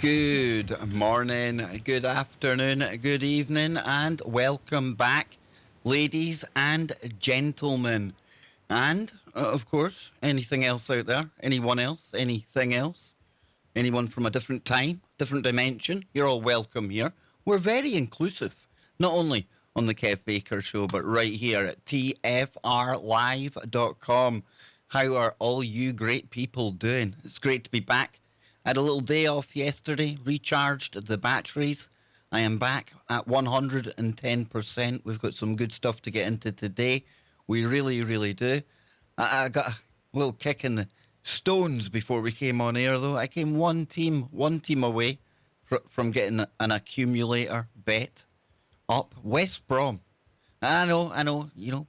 Good morning, good afternoon, good evening, and welcome back, ladies and gentlemen. And, of course, anything else out there? Anyone else? Anything else? Anyone from a different time, different dimension? You're all welcome here. We're very inclusive, not only on the Kev Baker Show, but right here at tfrlive.com. How are all you great people doing? It's great to be back. I had a little day off yesterday, recharged the batteries. I am back at 110%. We've got some good stuff to get into today. We really, really do. I got a little kick in the stones before we came on air, though. I came one team away from getting an accumulator bet up. West Brom. I know,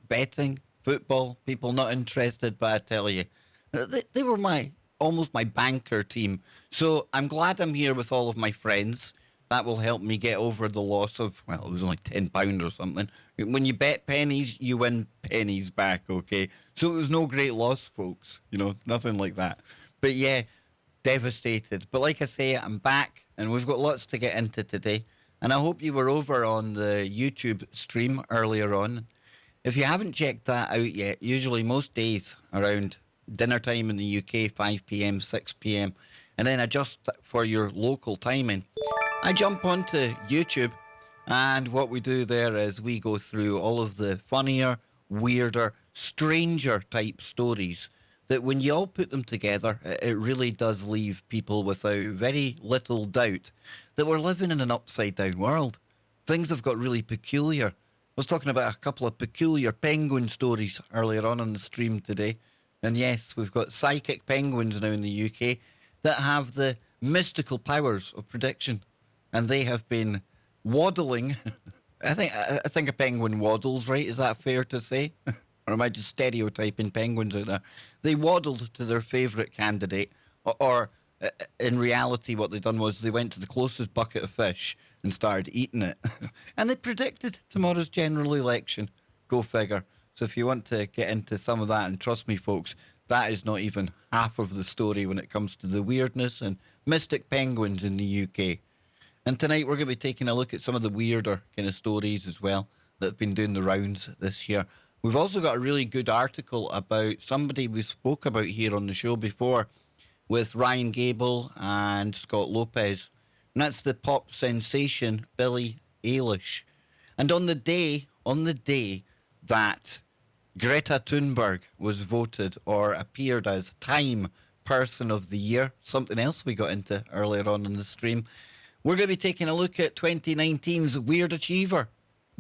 betting, football, people not interested, but I tell you, they were almost my banker team. So I'm glad I'm here with all of my friends. That will help me get over the loss of, well, it was only £10 or something. When you bet pennies, you win pennies back, okay? So it was no great loss, folks. Nothing like that. But yeah, devastated. But like I say, I'm back and we've got lots to get into today. And I hope you were over on the YouTube stream earlier on. If you haven't checked that out yet, usually most days around dinner time in the UK, 5 p.m., 6 p.m., and then adjust for your local timing. I jump onto YouTube, and what we do there is we go through all of the funnier, weirder, stranger type stories that when you all put them together, it really does leave people without very little doubt that we're living in an upside down world. Things have got really peculiar. I was talking about a couple of peculiar penguin stories earlier on the stream today. And yes, we've got psychic penguins now in the UK that have the mystical powers of prediction. And they have been waddling. I think a penguin waddles, right? Is that fair to say? Or am I just stereotyping penguins out there? They waddled to their favourite candidate. Or in reality, what they done was they went to the closest bucket of fish and started eating it. And they predicted tomorrow's general election. Go figure. So if you want to get into some of that, and trust me, folks, that is not even half of the story when it comes to the weirdness and mystic penguins in the UK. And tonight we're going to be taking a look at some of the weirder kind of stories as well that have been doing the rounds this year. We've also got a really good article about somebody we spoke about here on the show before with Ryan Gable and Scott Lopez. And that's the pop sensation Billie Eilish. And on the day that Greta Thunberg was voted or appeared as Time Person of the Year, something else we got into earlier on in the stream, we're going to be taking a look at 2019's Weird Achiever,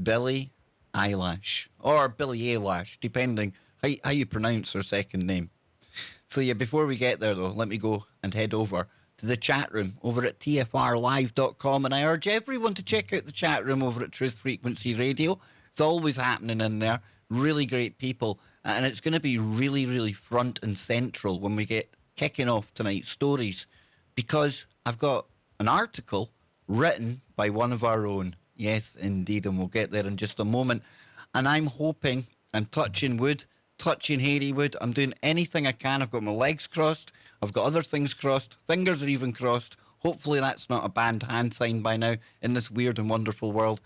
Billie Eilish, or Billie Eilish, depending how you pronounce her second name. So yeah, before we get there though, let me go and head over to the chat room over at tfrlive.com, and I urge everyone to check out the chat room over at Truth Frequency Radio. It's always happening in there. Really great people. And it's going to be really, really front and central when we get kicking off tonight's stories, because I've got an article written by one of our own. Yes, indeed. And we'll get there in just a moment. And I'm hoping, I'm touching wood, touching hairy wood. I'm doing anything I can. I've got my legs crossed. I've got other things crossed. Fingers are even crossed. Hopefully that's not a banned hand sign by now in this weird and wonderful world.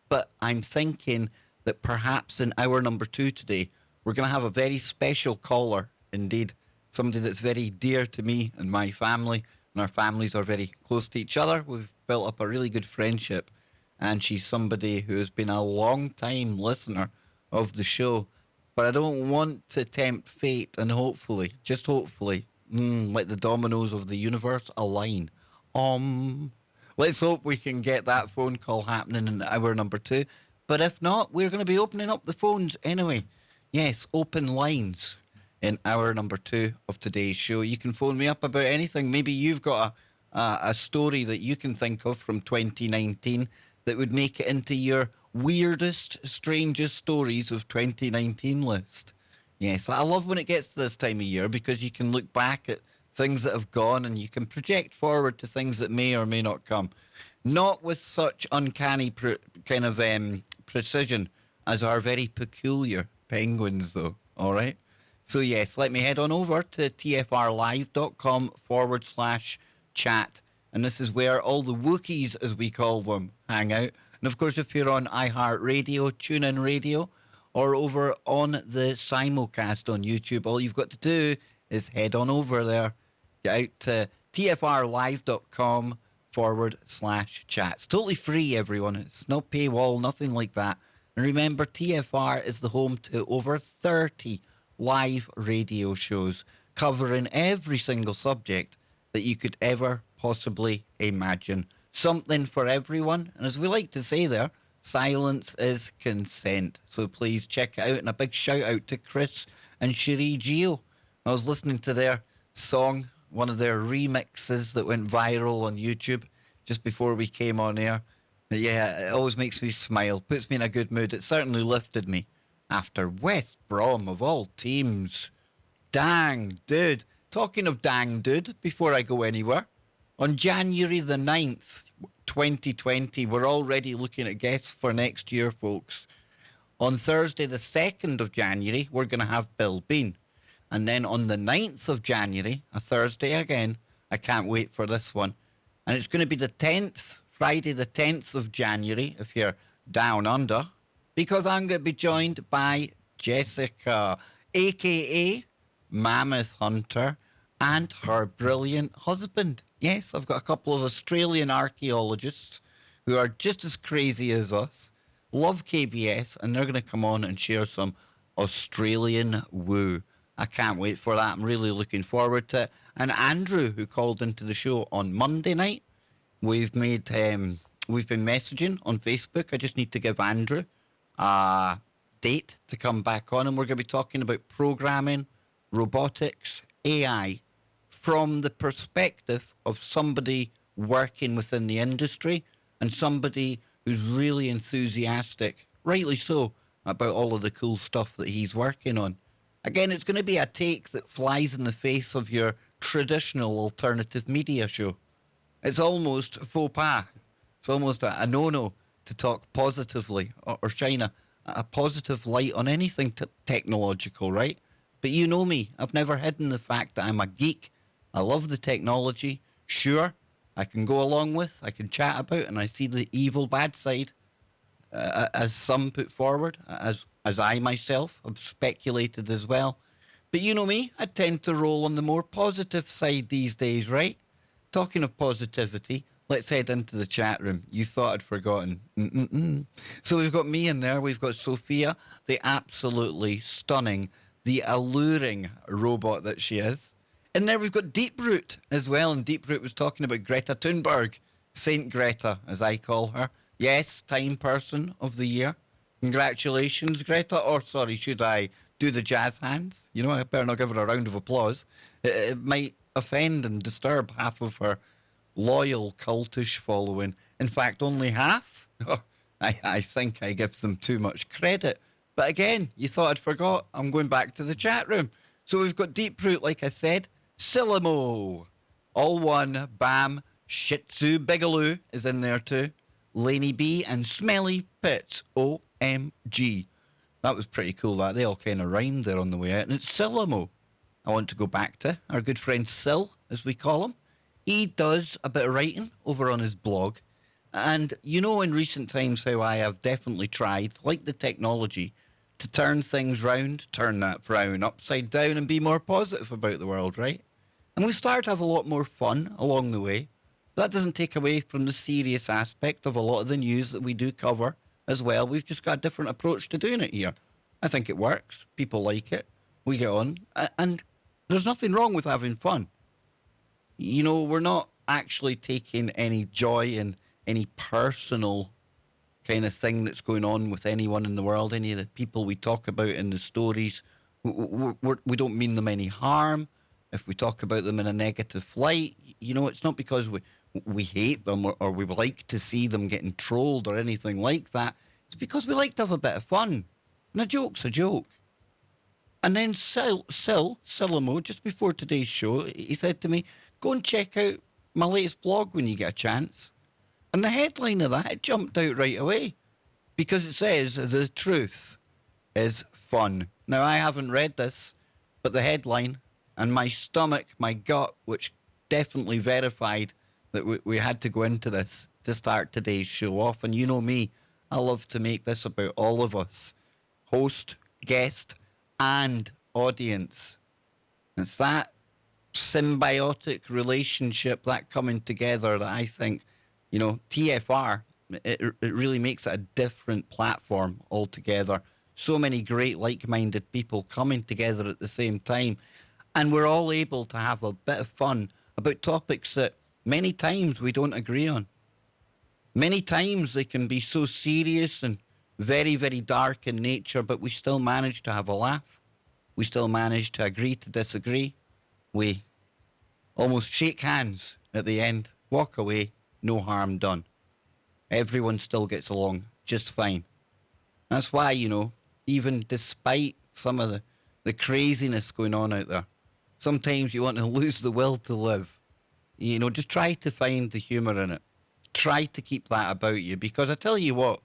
But I'm thinking that perhaps in hour number 2 today, we're going to have a very special caller indeed. Somebody that's very dear to me and my family. And our families are very close to each other. We've built up a really good friendship. And she's somebody who has been a long time listener of the show. But I don't want to tempt fate, and hopefully, just hopefully, let the dominoes of the universe align. Let's hope we can get that phone call happening in hour number 2. But if not, we're going to be opening up the phones anyway. Yes, open lines in hour number 2 of today's show. You can phone me up about anything. Maybe you've got a story that you can think of from 2019 that would make it into your weirdest, strangest stories of 2019 list. Yes, I love when it gets to this time of year because you can look back at things that have gone and you can project forward to things that may or may not come. Not with such uncanny precision as our very peculiar penguins, though. All right? So, yes, let me head on over to tfrlive.com/chat And this is where all the Wookiees, as we call them, hang out. And of course, if you're on iHeartRadio, TuneIn Radio, or over on the simulcast on YouTube, all you've got to do is head on over there. Get out to tfrlive.com/chat. It's totally free, everyone. It's no paywall, nothing like that. And remember, TFR is the home to over 30 live radio shows covering every single subject that you could ever possibly imagine. Something for everyone. And as we like to say there, silence is consent. So please check it out. And a big shout out to Chris and Cherie Geo. I was listening to their song, one of their remixes that went viral on YouTube just before we came on air. Yeah, it always makes me smile, puts me in a good mood. It certainly lifted me after West Brom, of all teams. Dang, dude. Talking of dang, dude, before I go anywhere, on January the 9th, 2020, we're already looking at guests for next year, folks. On Thursday, the 2nd of January, we're going to have Bill Bean. And then on the 9th of January, a Thursday again, I can't wait for this one. And it's going to be the 10th, Friday the 10th of January, if you're down under, because I'm going to be joined by Jessica, a.k.a. Mammoth Hunter, and her brilliant husband. Yes, I've got a couple of Australian archaeologists who are just as crazy as us, love KBS, and they're going to come on and share some Australian woo. I can't wait for that. I'm really looking forward to it. And Andrew, who called into the show on Monday night, we've been messaging on Facebook. I just need to give Andrew a date to come back on, and we're going to be talking about programming, robotics, AI, from the perspective of somebody working within the industry and somebody who's really enthusiastic, rightly so, about all of the cool stuff that he's working on. Again, it's going to be a take that flies in the face of your traditional alternative media show. It's almost faux pas. It's almost a no-no to talk positively or shine a positive light on anything technological, right? But you know me. I've never hidden the fact that I'm a geek. I love the technology. Sure, I can go along with, I can chat about, and I see the evil bad side, as some put forward, as I myself have speculated as well. But you know me, I tend to roll on the more positive side these days, right? Talking of positivity, let's head into the chat room. You thought I'd forgotten. So we've got me in there. We've got Sophia, the absolutely stunning, the alluring robot that she is. And there we've got Deep Root as well. And Deep Root was talking about Greta Thunberg, Saint Greta, as I call her. Yes, Time Person of the Year. Congratulations, Greta. Or, sorry, should I do the jazz hands? You know, I better not give her a round of applause. It might offend and disturb half of her loyal cultish following. In fact, only half. I think I give them too much credit. But again, you thought I'd forgot. I'm going back to the chat room. So we've got Deep Root, like I said. Syllamo. All one. Bam. Shih Tzu Bigaloo is in there too. Laney B and Smelly Pits. OMG. That was pretty cool, that. They all kind of rhymed there on the way out. And it's Syllamo. I want to go back to our good friend Syl, as we call him. He does a bit of writing over on his blog. And you know in recent times how I have definitely tried, like the technology, to turn things round, turn that frown upside down and be more positive about the world, right? And we start to have a lot more fun along the way. That doesn't take away from the serious aspect of a lot of the news that we do cover as well. We've just got a different approach to doing it here. I think it works. People like it. We get on. And there's nothing wrong with having fun. You know, we're not actually taking any joy in any personal kind of thing that's going on with anyone in the world, any of the people we talk about in the stories. We don't mean them any harm. If we talk about them in a negative light, you know, it's not because we hate them or we would like to see them getting trolled or anything like that. It's because we like to have a bit of fun. And a joke's a joke. And then Syllamo, just before today's show, he said to me, go and check out my latest blog when you get a chance. And the headline of that, it jumped out right away. Because it says, the truth is fun. Now, I haven't read this, but the headline and my stomach, my gut, which definitely verified that we had to go into this to start today's show off. And you know me, I love to make this about all of us, host, guest, and audience. It's that symbiotic relationship, that coming together that I think, TFR, it really makes it a different platform altogether. So many great like minded people coming together at the same time. And we're all able to have a bit of fun about topics that many times we don't agree on. Many times they can be so serious and very, very dark in nature, but we still manage to have a laugh. We still manage to agree to disagree. We almost shake hands at the end, walk away, no harm done. Everyone still gets along just fine. That's why, even despite some of the craziness going on out there, sometimes you want to lose the will to live. Just try to find the humour in it. Try to keep that about you, because I tell you what,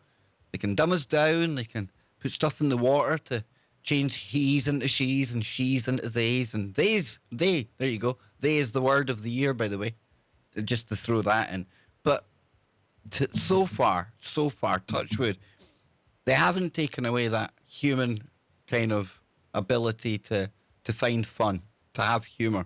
they can dumb us down, they can put stuff in the water to change he's into she's and she's into theys and they, there you go. They is the word of the year, by the way, just to throw that in. But so far, touch wood, they haven't taken away that human kind of ability to find fun, to have humour.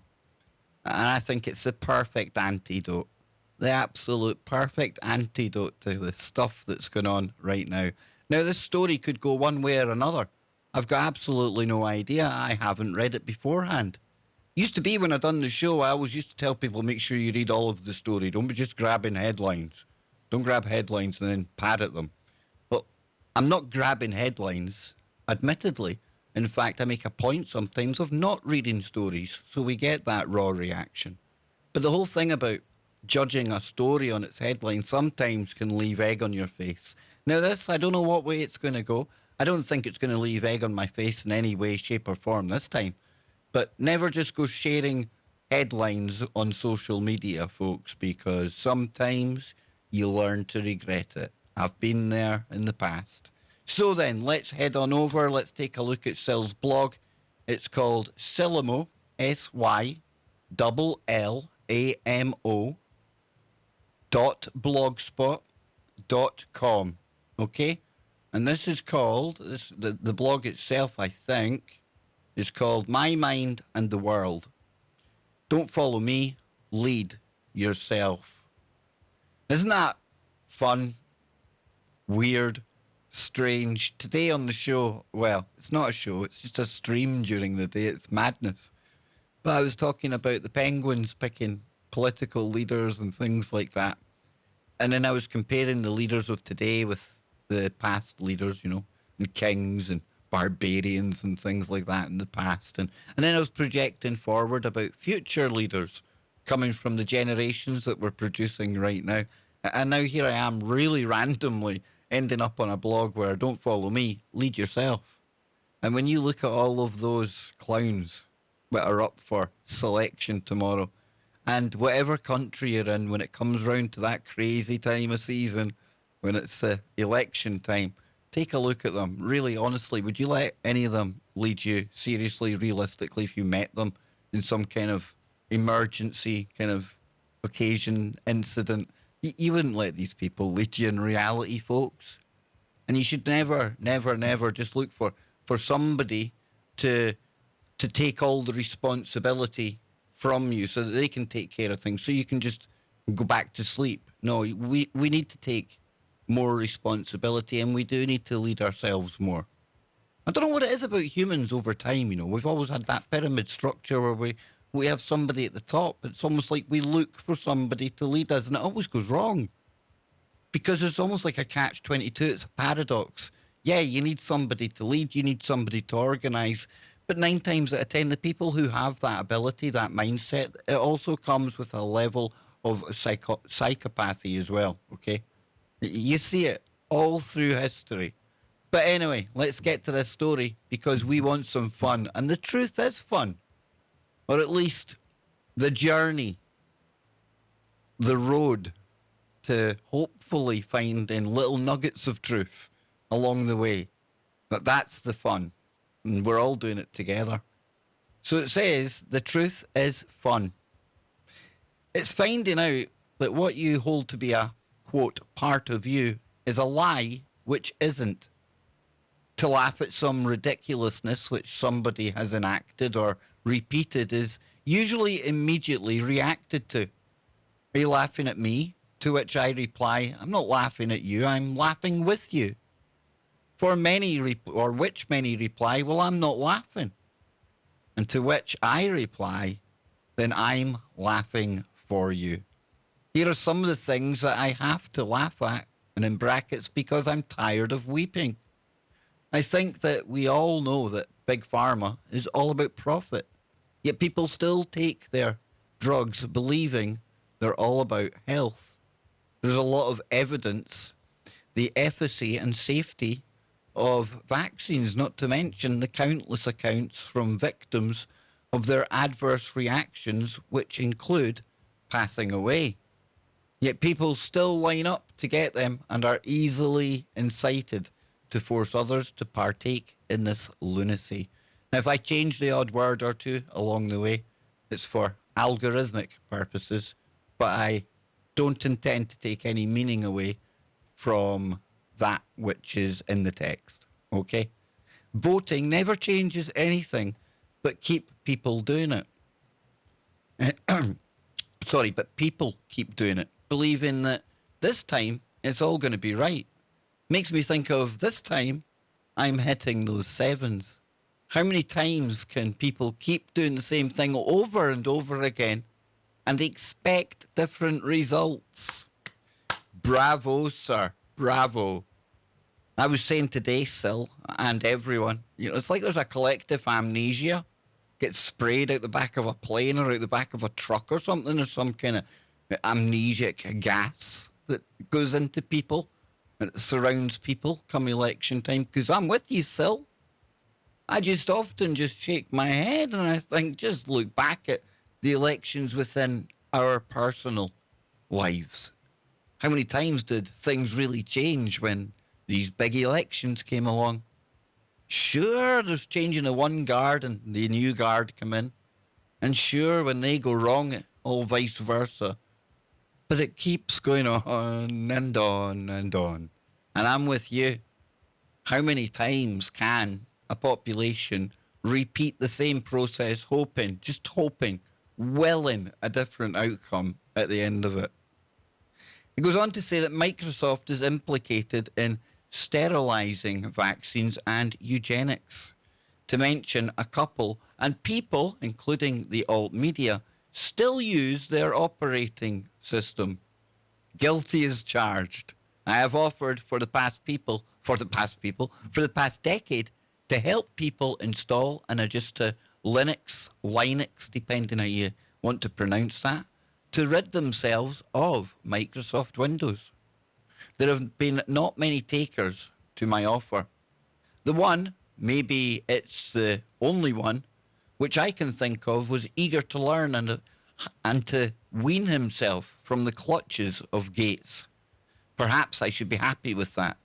And I think it's the perfect antidote. The absolute perfect antidote to the stuff that's going on right now. Now, this story could go one way or another. I've got absolutely no idea. I haven't read it beforehand. Used to be when I done the show, I always used to tell people, make sure you read all of the story. Don't be just grabbing headlines. Don't grab headlines and then pad at them. But I'm not grabbing headlines, admittedly. In fact, I make a point sometimes of not reading stories, so we get that raw reaction. But the whole thing about judging a story on its headline sometimes can leave egg on your face. Now, this, I don't know what way it's going to go. I don't think it's going to leave egg on my face in any way, shape, or form this time. But never just go sharing headlines on social media, folks, because sometimes you learn to regret it. I've been there in the past. So then, let's head on over. Let's take a look at Syl's blog. It's called Syllamo, SYLLAMO .blogspot.com. Okay? And this is called, the blog itself, I think, is called My Mind and the World. Don't follow me, lead yourself. Isn't that fun? Weird? Strange? Today on the show, well, it's not a show, it's just a stream during the day. It's madness. But I was talking about the Penguins picking political leaders and things like that. And then I was comparing the leaders of today with the past leaders, and kings and barbarians and things like that in the past. And then I was projecting forward about future leaders coming from the generations that we're producing right now. And now here I am really randomly ending up on a blog where don't follow me, lead yourself. And when you look at all of those clowns that are up for selection tomorrow, and whatever country you're in, when it comes round to that crazy time of season, when it's election time, take a look at them. Really, honestly, would you let any of them lead you seriously, realistically, if you met them in some kind of emergency kind of occasion, incident? You wouldn't let these people lead you in reality, folks. And you should never, never, never just look for somebody to take all the responsibility from you so that they can take care of things, so you can just go back to sleep. No, we need to take more responsibility, and we do need to lead ourselves more. I don't know what it is about humans over time, We've always had that pyramid structure where we have somebody at the top. It's almost like we look for somebody to lead us, and it always goes wrong. Because it's almost like a catch-22. It's a paradox. Yeah, you need somebody to lead, you need somebody to organise. But 9 times out of 10, the people who have that ability, that mindset, it also comes with a level of psychopathy as well, okay? You see it all through history. But anyway, let's get to this story because we want some fun. And the truth is fun. Or at least the journey, the road to hopefully finding little nuggets of truth along the way. But that's the fun. And we're all doing it together. So it says the truth is fun. It's finding out that what you hold to be a, quote, part of you is a lie which isn't. To laugh at some ridiculousness which somebody has enacted or repeated is usually immediately reacted to. Are you laughing at me? To which I reply, I'm not laughing at you, I'm laughing with you. For many, which many reply, well, I'm not laughing. And to which I reply, then I'm laughing for you. Here are some of the things that I have to laugh at, and in brackets, because I'm tired of weeping. I think that we all know that Big Pharma is all about profit, yet people still take their drugs believing they're all about health. There's a lot of evidence, the efficacy and safety of vaccines, not to mention the countless accounts from victims of their adverse reactions, which include passing away. Yet people still line up to get them and are easily incited to force others to partake in this lunacy. Now, if I change the odd word or two along the way, it's for algorithmic purposes, but I don't intend to take any meaning away from that which is in the text. Okay? Voting never changes anything, but keep people doing it. Sorry, but people keep doing it, believing that this time it's all going to be right. Makes me think of this time I'm hitting those sevens. How many times can people keep doing the same thing over and over again and expect different results? Bravo, sir. Bravo. I was saying today, Sil, and everyone, it's like there's a collective amnesia. Gets sprayed out the back of a plane or out the back of a truck or something. There's some kind of amnesic gas that goes into people and it surrounds people come election time. Because I'm with you, Sil. I just often just shake my head and I think, just look back at the elections within our personal lives. How many times did things really change when these big elections came along? Sure, there's changing of one guard and the new guard come in. And sure, when they go wrong, all vice versa. But it keeps going on and on and on. And I'm with you. How many times can a population repeat the same process, just hoping, willing a different outcome at the end of it? It goes on to say that Microsoft is implicated in sterilizing vaccines and eugenics, to mention a couple, and people, including the alt media, still use their operating system. Guilty as charged. I have offered for the past decade, to help people install and adjust to Linux, depending how you want to pronounce that, to rid themselves of Microsoft Windows. There have been not many takers to my offer. The one, maybe it's the only one, which I can think of, was eager to learn and to wean himself from the clutches of Gates. Perhaps I should be happy with that.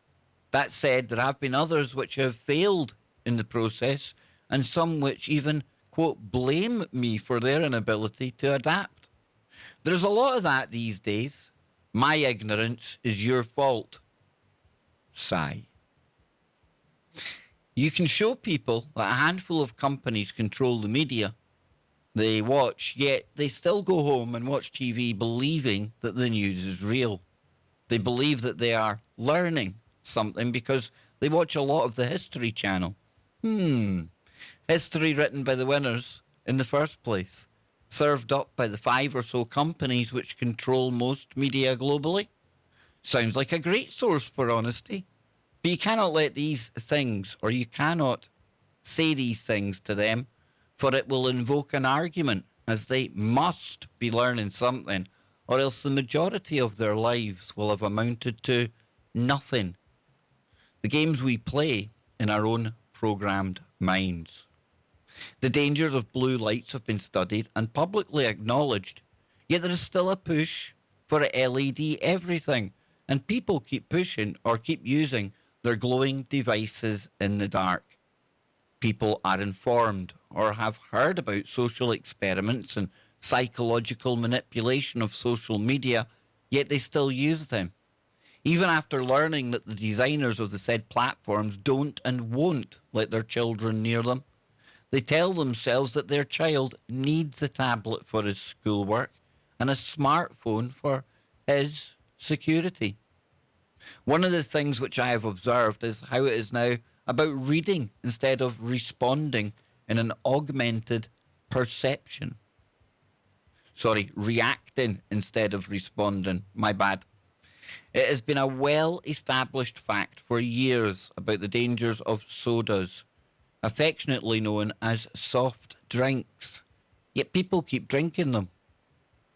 That said, there have been others which have failed in the process, and some which even, quote, blame me for their inability to adapt. There's a lot of that these days. My ignorance is your fault. Sigh. You can show people that a handful of companies control the media they watch, yet they still go home and watch TV believing that the news is real. They believe that they are learning something because they watch a lot of the History Channel. History written by the winners in the first place, served up by the 5 or so companies which control most media globally. Sounds like a great source for honesty. But you cannot let these things, or you cannot say these things to them, for it will invoke an argument, as they must be learning something, or else the majority of their lives will have amounted to nothing. The games we play in our own programmed minds. The dangers of blue lights have been studied and publicly acknowledged, yet there is still a push for LED everything, and people keep pushing or keep using their glowing devices in the dark. People are informed or have heard about social experiments and psychological manipulation of social media yet they still use them. Even after learning that the designers of the said platforms don't and won't let their children near them, they tell themselves that their child needs a tablet for his schoolwork and a smartphone for his security. One of the things which I have observed is how it is now about reading instead of responding in an augmented perception. Sorry, reacting instead of responding. My bad. It has been a well established fact for years about the dangers of sodas, affectionately known as soft drinks. Yet people keep drinking them.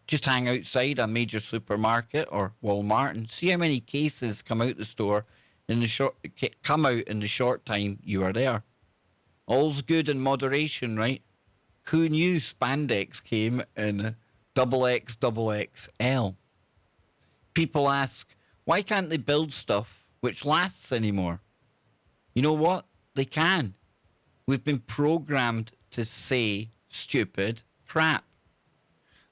Just hang outside a major supermarket or Walmart and see how many cases come out the store come out in the short time you are there. All's good in moderation, right? Who knew spandex came in XXXL? People ask, why can't they build stuff which lasts anymore? You know what? They can. We've been programmed to say stupid crap.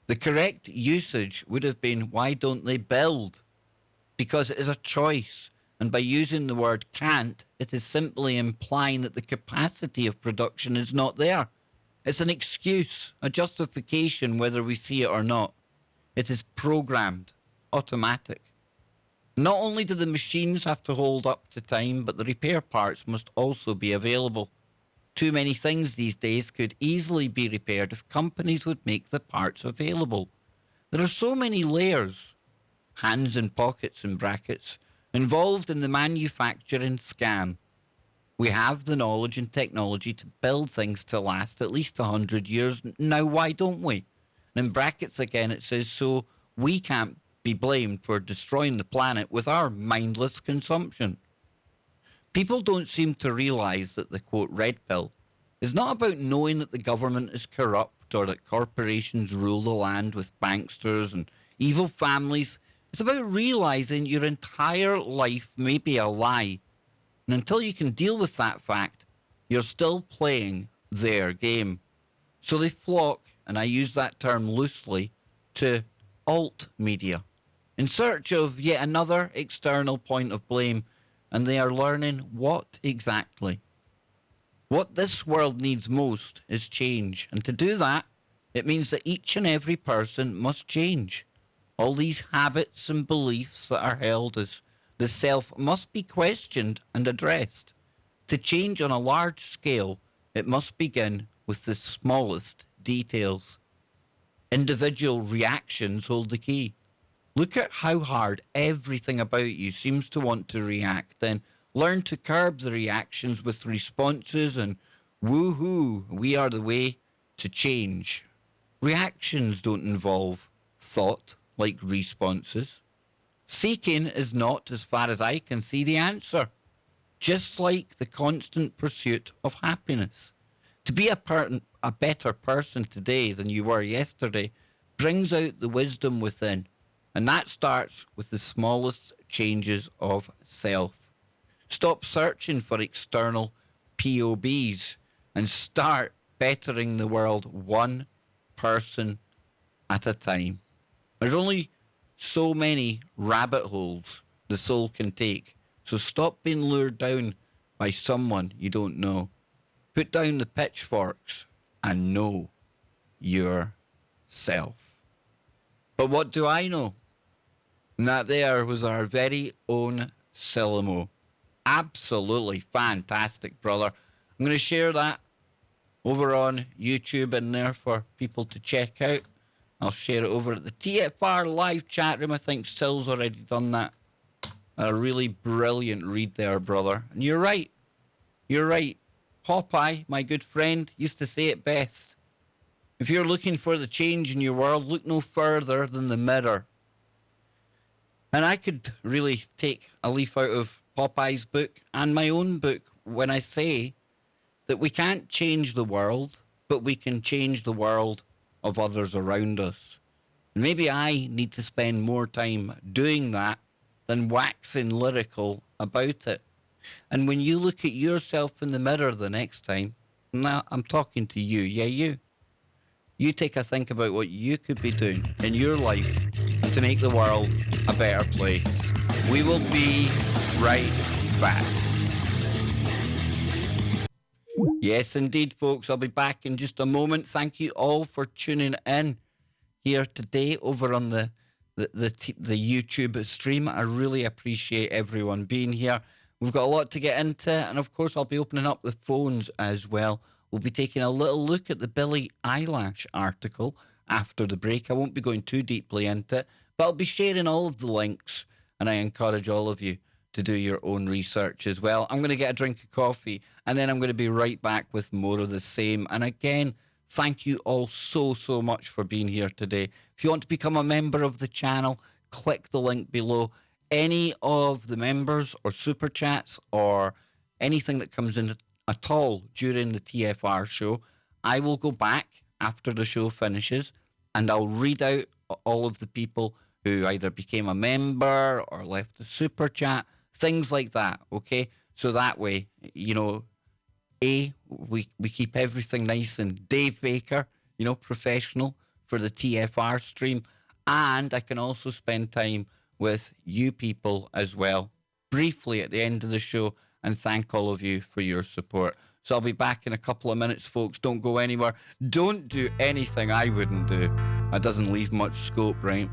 The correct usage would have been, why don't they build? Because it is a choice. And by using the word can't, it is simply implying that the capacity of production is not there. It's an excuse, a justification, whether we see it or not. It is programmed, automatic. Not only do the machines have to hold up to time, but the repair parts must also be available. Too many things these days could easily be repaired if companies would make the parts available. There are so many layers, hands and pockets and brackets, involved in the manufacturing scam. We have the knowledge and technology to build things to last at least 100 years. Now, why don't we? And in brackets again, it says, so we can't be blamed for destroying the planet with our mindless consumption. People don't seem to realise that the quote red pill is not about knowing that the government is corrupt or that corporations rule the land with banksters and evil families. It's about realising your entire life may be a lie. And until you can deal with that fact, you're still playing their game. So they flock, and I use that term loosely, to alt media in search of yet another external point of blame, and they are learning what exactly. What this world needs most is change, and to do that, it means that each and every person must change. All these habits and beliefs that are held as the self must be questioned and addressed. To change on a large scale, it must begin with the smallest details. Individual reactions hold the key. Look at how hard everything about you seems to want to react, then learn to curb the reactions with responses and woohoo, we are the way to change. Reactions don't involve thought like responses. Seeking is not, as far as I can see, the answer. Just like the constant pursuit of happiness. To be a better person today than you were yesterday brings out the wisdom within. And that starts with the smallest changes of self. Stop searching for external POBs and start bettering the world one person at a time. There's only so many rabbit holes the soul can take. So stop being lured down by someone you don't know. Put down the pitchforks and know yourself. But what do I know? And that there was our very own Syllamo. Absolutely fantastic, brother. I'm going to share that over on YouTube in there for people to check out. I'll share it over at the TFR live chat room. I think Sill's already done that. A really brilliant read there, brother. And you're right. You're right. Popeye, my good friend, used to say it best. If you're looking for the change in your world, look no further than the mirror. And I could really take a leaf out of Popeye's book and my own book when I say that we can't change the world, but we can change the world of others around us. And maybe I need to spend more time doing that than waxing lyrical about it. And when you look at yourself in the mirror the next time, now I'm talking to you, you take a think about what you could be doing in your life to make the world a better place. We will be right back. Yes, indeed, folks. I'll be back in just a moment. Thank you all for tuning in here today over on the YouTube stream. I really appreciate everyone being here. We've got a lot to get into, and of course, I'll be opening up the phones as well. We'll be taking a little look at the Billie Eilish article after the break. I won't be going too deeply into it, but I'll be sharing all of the links, and I encourage all of you to do your own research as well. I'm going to get a drink of coffee, and then I'm going to be right back with more of the same. And again, thank you all so much for being here today. If you want to become a member of the channel, click the link below. Any of the members or super chats or anything that comes in at all during the TFR show, I will go back after the show finishes and I'll read out all of the people who either became a member or left the super chat, things like that, okay? So that way, you know, we keep everything nice and Dave Baker, you know, professional for the TFR stream. And I can also spend time with you people as well, briefly at the end of the show, and thank all of you for your support. So I'll be back in a couple of minutes, folks. Don't go anywhere. Don't do anything I wouldn't do. That doesn't leave much scope, right?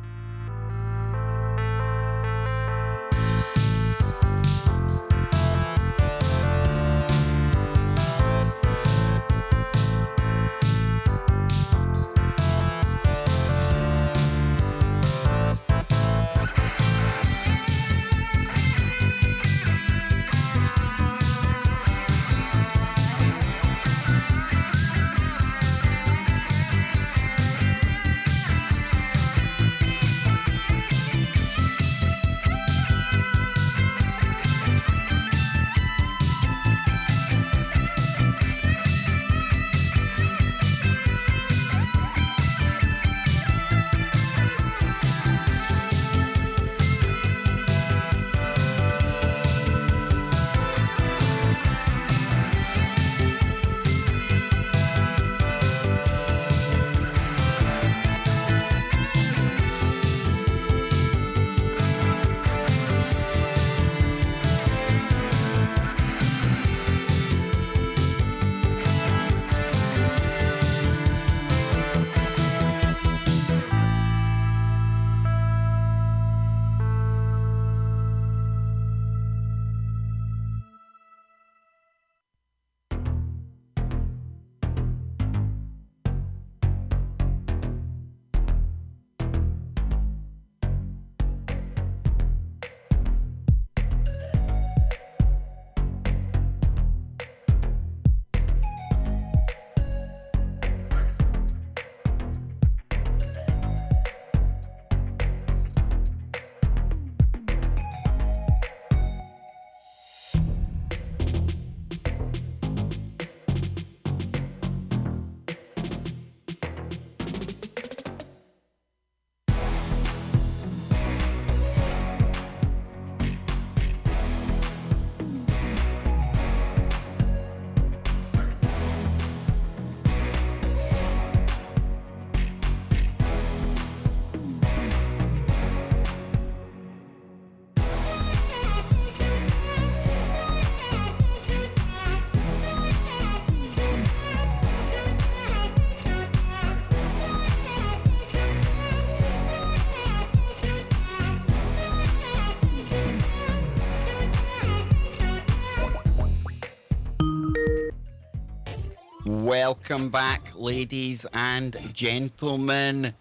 Welcome back, ladies and gentlemen.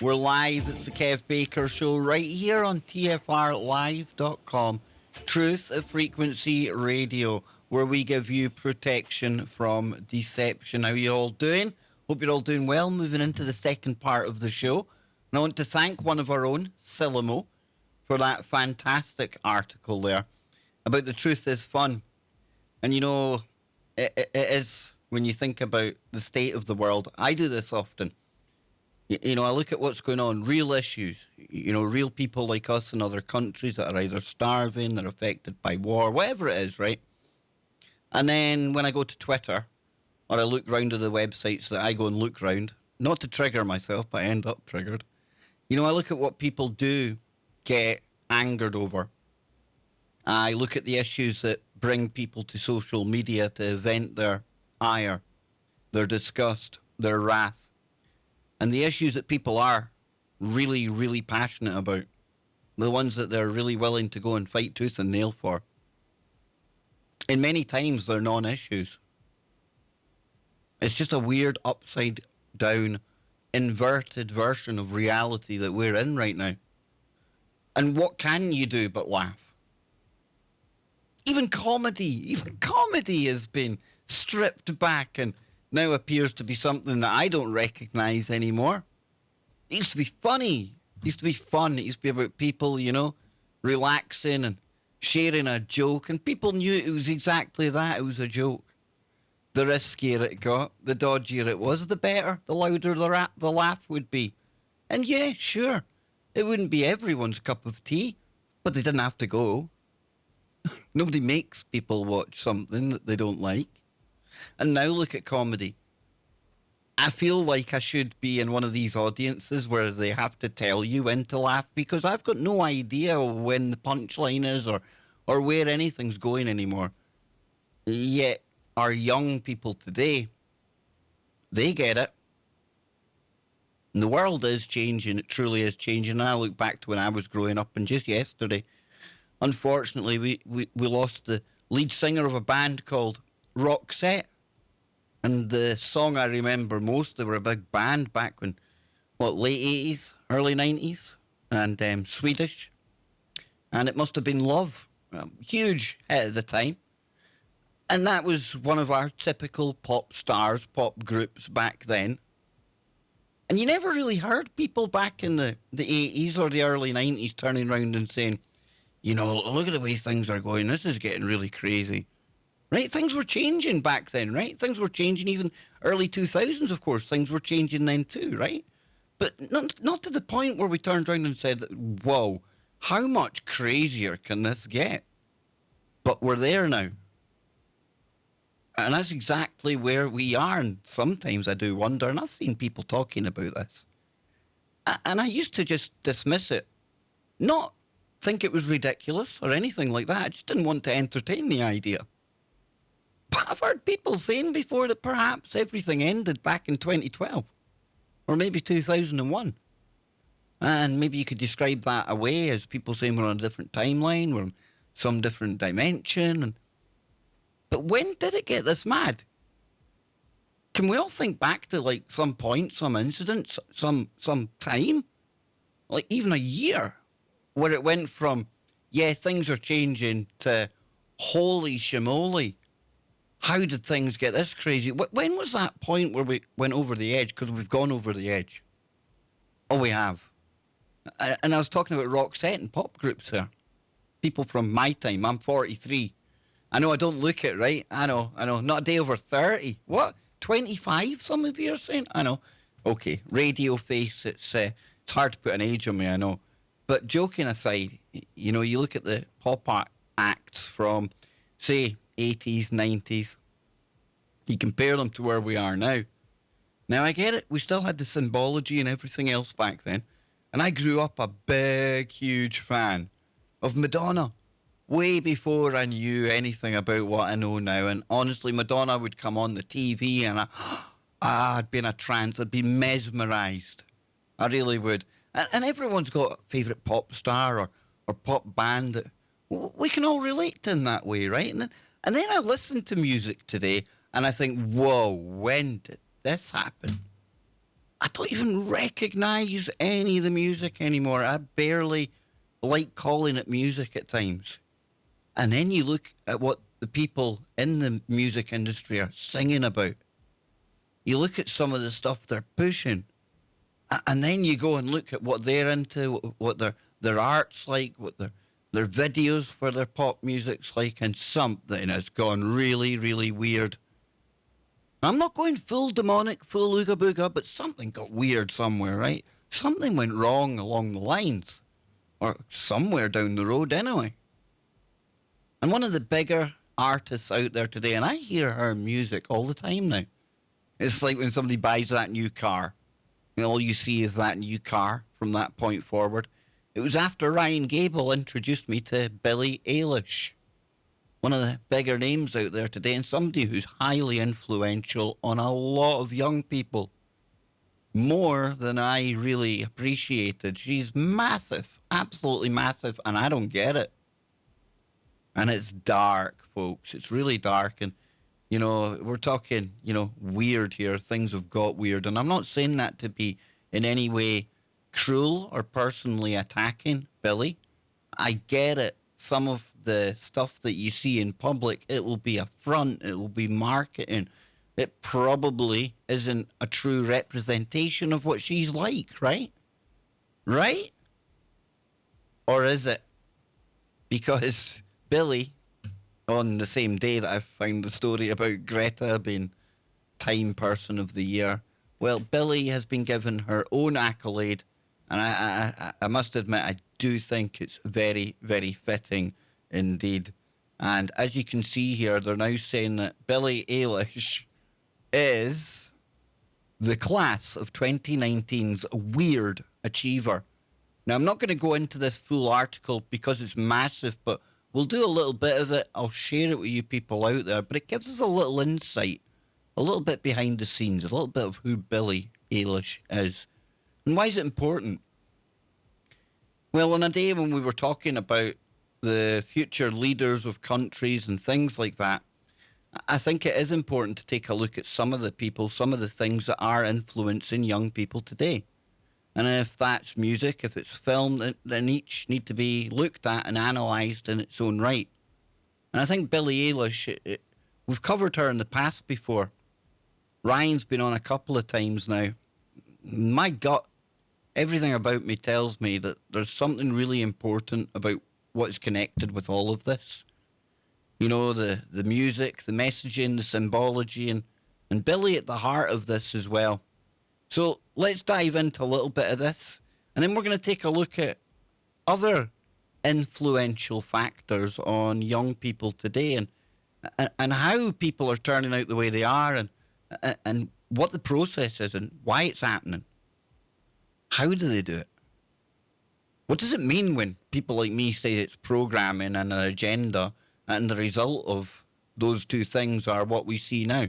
We're live. It's the Kev Baker Show right here on TFRlive.com. Truth Frequency Radio, where we give you protection from deception. How are you all doing? Hope you're all doing well. Moving into the second part of the show. And I want to thank one of our own, Syllamo, for that fantastic article there about the truth is fun. And you know, it is... When you think about the state of the world, I do this often. You know, I look at what's going on, real issues, you know, real people like us in other countries that are either starving, they're affected by war, whatever it is, right? And then when I go to Twitter, or I look round at the websites that I go and look round, not to trigger myself, but I end up triggered. You know, I look at what people do get angered over. I look at the issues that bring people to social media to vent their ire, their disgust, their wrath, and the issues that people are really, really passionate about, the ones that they're really willing to go and fight tooth and nail for. And many times they're non-issues. It's just a weird upside down, inverted version of reality that we're in right now. And what can you do but laugh? Even comedy has been stripped back and now appears to be something that I don't recognize anymore. It used to be funny. It used to be fun. It used to be about people, relaxing and sharing a joke. And people knew it was exactly that. It was a joke. The riskier it got, the dodgier it was, the better, the louder the laugh would be. And yeah, sure, it wouldn't be everyone's cup of tea, but they didn't have to go. Nobody makes people watch something that they don't like. And now look at comedy. I feel like I should be in one of these audiences where they have to tell you when to laugh, because I've got no idea when the punchline is or where anything's going anymore. Yet our young people today, they get it. And the world is changing. It truly is changing. And I look back to when I was growing up, and just yesterday, unfortunately, we lost the lead singer of a band called Roxette. And the song I remember most, they were a big band back when, late 80s, early 90s, and Swedish. And it must have been Love. Huge hit at the time. And that was one of our typical pop stars, pop groups back then. And you never really heard people back in the 80s or the early 90s turning around and saying, look at the way things are going. This is getting really crazy. Right? Things were changing back then, right? Things were changing even early 2000s, of course. Things were changing then too, right? But not to the point where we turned around and said, whoa, how much crazier can this get? But we're there now. And that's exactly where we are. And sometimes I do wonder, and I've seen people talking about this. And I used to just dismiss it. Not think it was ridiculous or anything like that. I just didn't want to entertain the idea. But I've heard people saying before that perhaps everything ended back in 2012. Or maybe 2001. And maybe you could describe that away as people saying we're on a different timeline, we're on some different dimension. But when did it get this mad? Can we all think back to some point, some incident, some time? Even a year where it went from, yeah, things are changing to holy shimoly. How did things get this crazy? When was that point where we went over the edge? Because we've gone over the edge. Oh, we have. And I was talking about Roxette and pop groups there. People from my time. I'm 43. I know I don't look it, right? I know. Not a day over 30. What? 25, some of you are saying? I know. Okay, radio face, it's hard to put an age on me, I know. But joking aside, you look at the pop acts from, say, 80s, 90s. You compare them to where we are now. Now, I get it. We still had the symbology and everything else back then. And I grew up a big, huge fan of Madonna. Way before I knew anything about what I know now. And honestly, Madonna would come on the TV and I'd be in a trance. I'd be mesmerised. I really would. And everyone's got a favourite pop star or pop band that we can all relate to in that way, right? And then I listen to music today and I think, whoa, when did this happen? I don't even recognise any of the music anymore. I barely like calling it music at times. And then you look at what the people in the music industry are singing about. You look at some of the stuff they're pushing. And then you go and look at what they're into, what their art's like, what their videos for their pop music's like, and something has gone really, really weird. I'm not going full demonic, full ooga booga, but something got weird somewhere, right? Something went wrong along the lines. Or somewhere down the road anyway. And one of the bigger artists out there today, and I hear her music all the time now. It's like when somebody buys that new car, and all you see is that new car from that point forward. It was after Ryan Gable introduced me to Billie Eilish, one of the bigger names out there today, and somebody who's highly influential on a lot of young people. More than I really appreciated. She's massive, absolutely massive, and I don't get it. And it's dark, folks. It's really dark. And, we're talking, weird here. Things have got weird. And I'm not saying that to be in any way cruel or personally attacking Billy. I get it. Some of the stuff that you see in public, it will be a front, it will be marketing. It probably isn't a true representation of what she's like, right? Right? Or is it? Because Billy, on the same day that I found the story about Greta being Time Person of the Year, well, Billy has been given her own accolade, and I must admit, I do think it's very, very fitting indeed. And as you can see here, they're now saying that Billie Eilish is the class of 2019's Weird Achiever. Now, I'm not going to go into this full article because it's massive, but we'll do a little bit of it. I'll share it with you people out there, but it gives us a little insight, a little bit behind the scenes, a little bit of who Billie Eilish is. And why is it important? Well, on a day when we were talking about the future leaders of countries and things like that, I think it is important to take a look at some of the people, some of the things that are influencing young people today. And if that's music, if it's film, then each need to be looked at and analysed in its own right. And I think Billie Eilish, we've covered her in the past before. Ryan's been on a couple of times now. My gut, everything about me tells me that there's something really important about what's connected with all of this. The music, the messaging, the symbology, and Billy at the heart of this as well. So let's dive into a little bit of this, and then we're going to take a look at other influential factors on young people today, and how people are turning out the way they are, and what the process is, and why it's happening. How do they do it? What does it mean when people like me say it's programming and an agenda, and the result of those two things are what we see now?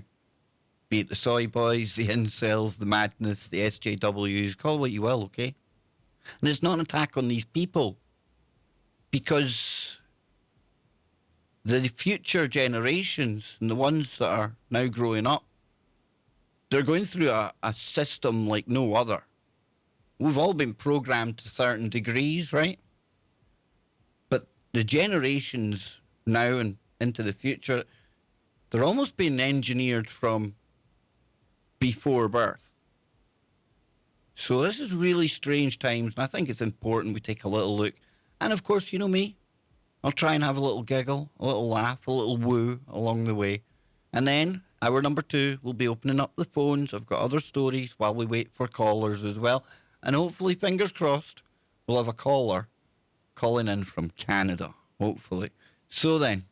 Be it the soy boys, the incels, the madness, the SJWs, call what you will, okay? And it's not an attack on these people, because the future generations and the ones that are now growing up, they're going through a system like no other. We've all been programmed to certain degrees, right? But the generations now and into the future, they're almost being engineered from before birth. So this is really strange times, and I think it's important we take a little look. And of course, you know me, I'll try and have a little giggle, a little laugh, a little woo along the way. And then, hour number 2, we'll be opening up the phones. I've got other stories while we wait for callers as well. And hopefully, fingers crossed, we'll have a caller calling in from Canada, hopefully. So then,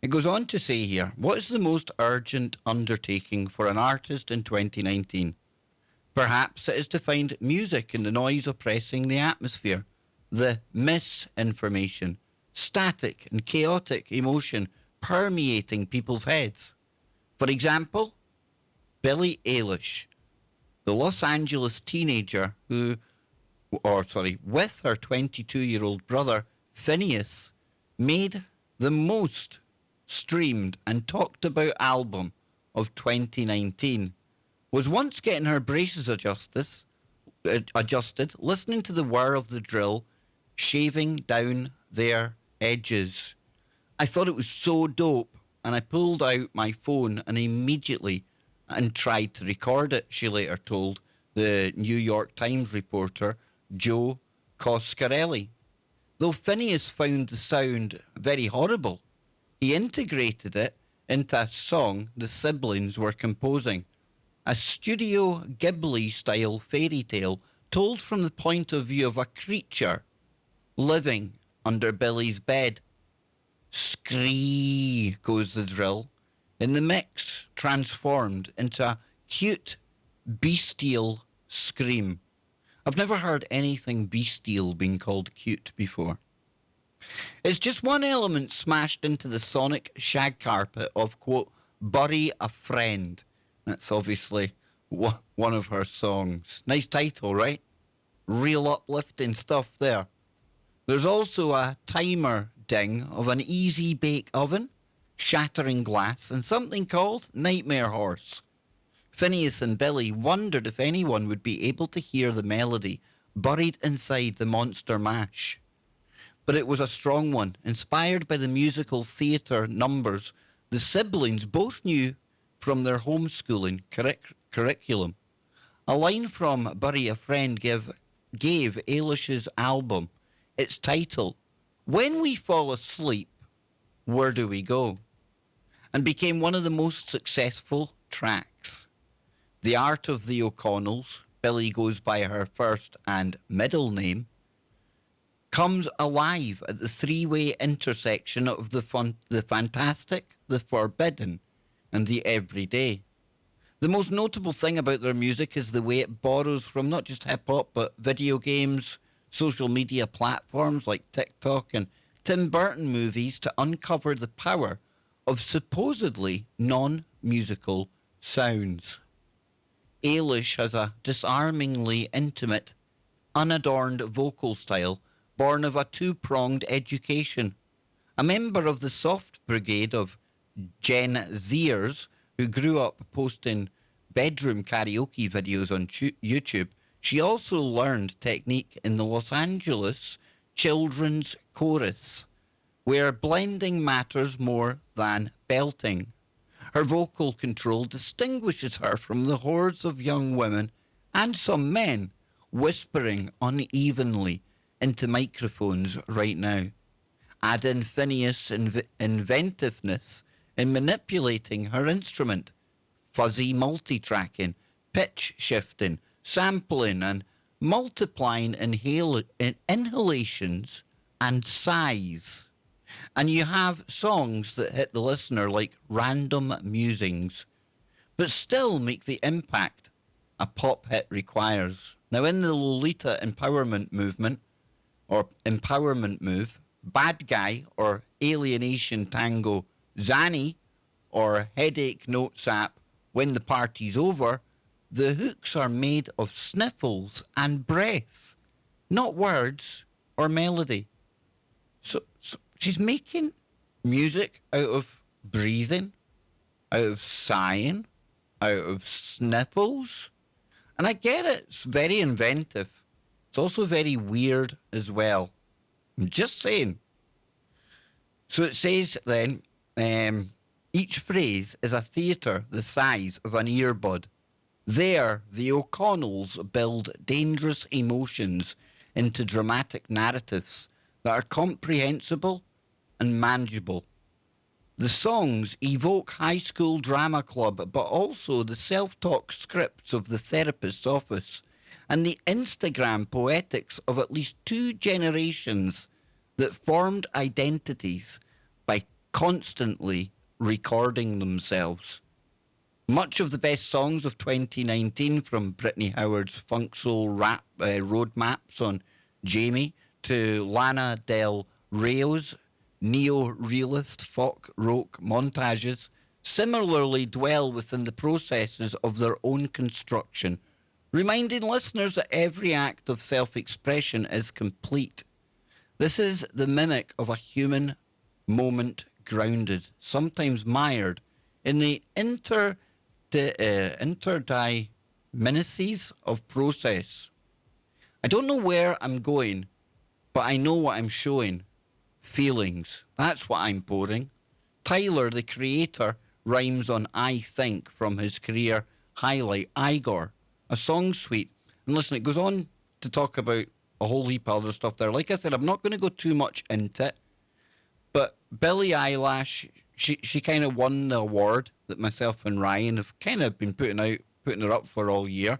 it goes on to say here, what is the most urgent undertaking for an artist in 2019? Perhaps it is to find music in the noise oppressing the atmosphere, the misinformation, static and chaotic emotion permeating people's heads. For example, Billie Eilish, the Los Angeles teenager with her 22-year-old brother, Phineas, made the most streamed and talked about album of 2019, was once getting her braces adjusted, listening to the whir of the drill, shaving down their edges. I thought it was so dope, and I pulled out my phone and immediately tried to record it, she later told the New York Times reporter Joe Coscarelli. Though Phineas found the sound very horrible, he integrated it into a song the siblings were composing, a Studio Ghibli-style fairy tale told from the point of view of a creature living under Billy's bed. Scree goes the drill, in the mix transformed into a cute, bestial scream. I've never heard anything bestial being called cute before. It's just one element smashed into the sonic shag carpet of, quote, Bury a Friend. That's obviously one of her songs. Nice title, right? Real uplifting stuff there. There's also a timer ding of an easy bake oven, shattering glass, and something called Nightmare Horse. Phineas and Billy wondered if anyone would be able to hear the melody buried inside the monster mash. But it was a strong one, inspired by the musical theatre numbers the siblings both knew from their homeschooling curriculum. A line from Bury a Friend gave Ailish's album its title, When We Fall Asleep, Where Do We Go? And became one of the most successful tracks. The Art of the O'Connells, Billy goes by her first and middle name, comes alive at the three-way intersection of the fantastic, the forbidden, and the everyday. The most notable thing about their music is the way it borrows from not just hip hop, but video games, social media platforms like TikTok, and Tim Burton movies to uncover the power of supposedly non musical sounds. Ailish has a disarmingly intimate, unadorned vocal style born of a two-pronged education. A member of the soft brigade of Gen Zers who grew up posting bedroom karaoke videos on YouTube, she also learned technique in the Los Angeles Children's Chorus, where blending matters more than belting. Her vocal control distinguishes her from the hordes of young women and some men whispering unevenly into microphones right now. Add in Phineas' inventiveness in manipulating her instrument, fuzzy multi-tracking, pitch shifting, sampling, and multiplying inhalations and sighs. And you have songs that hit the listener like random musings, but still make the impact a pop hit requires. Now, in the Lolita empowerment movement, or empowerment move, bad guy or alienation tango, Zanny, or headache note sap, when the party's over, the hooks are made of sniffles and breath, not words or melody. So she's making music out of breathing, out of sighing, out of sniffles. And I get it, it's very inventive. It's also very weird as well. I'm just saying. So it says then, each phrase is a theatre the size of an earbud. There, the O'Connells build dangerous emotions into dramatic narratives that are comprehensible and manageable. The songs evoke high school drama club, but also the self-talk scripts of the therapist's office and the Instagram poetics of at least two generations that formed identities by constantly recording themselves. Much of the best songs of 2019, from Brittany Howard's funk soul rap roadmaps on Jamie to Lana Del Rey's neo-realist folk rock montages, similarly dwell within the processes of their own construction, reminding listeners that every act of self-expression is complete. This is the mimic of a human moment grounded, sometimes mired, in the interdimensities of process. I don't know where I'm going, but I know what I'm showing. Feelings. That's what I'm pouring. Tyler, the creator, rhymes on I Think from his career highlight, Igor, a song suite. And listen, it goes on to talk about a whole heap of other stuff there. Like I said, I'm not going to go too much into it, but Billie Eilish, she kind of won the award that myself and Ryan have kind of been putting her up for all year.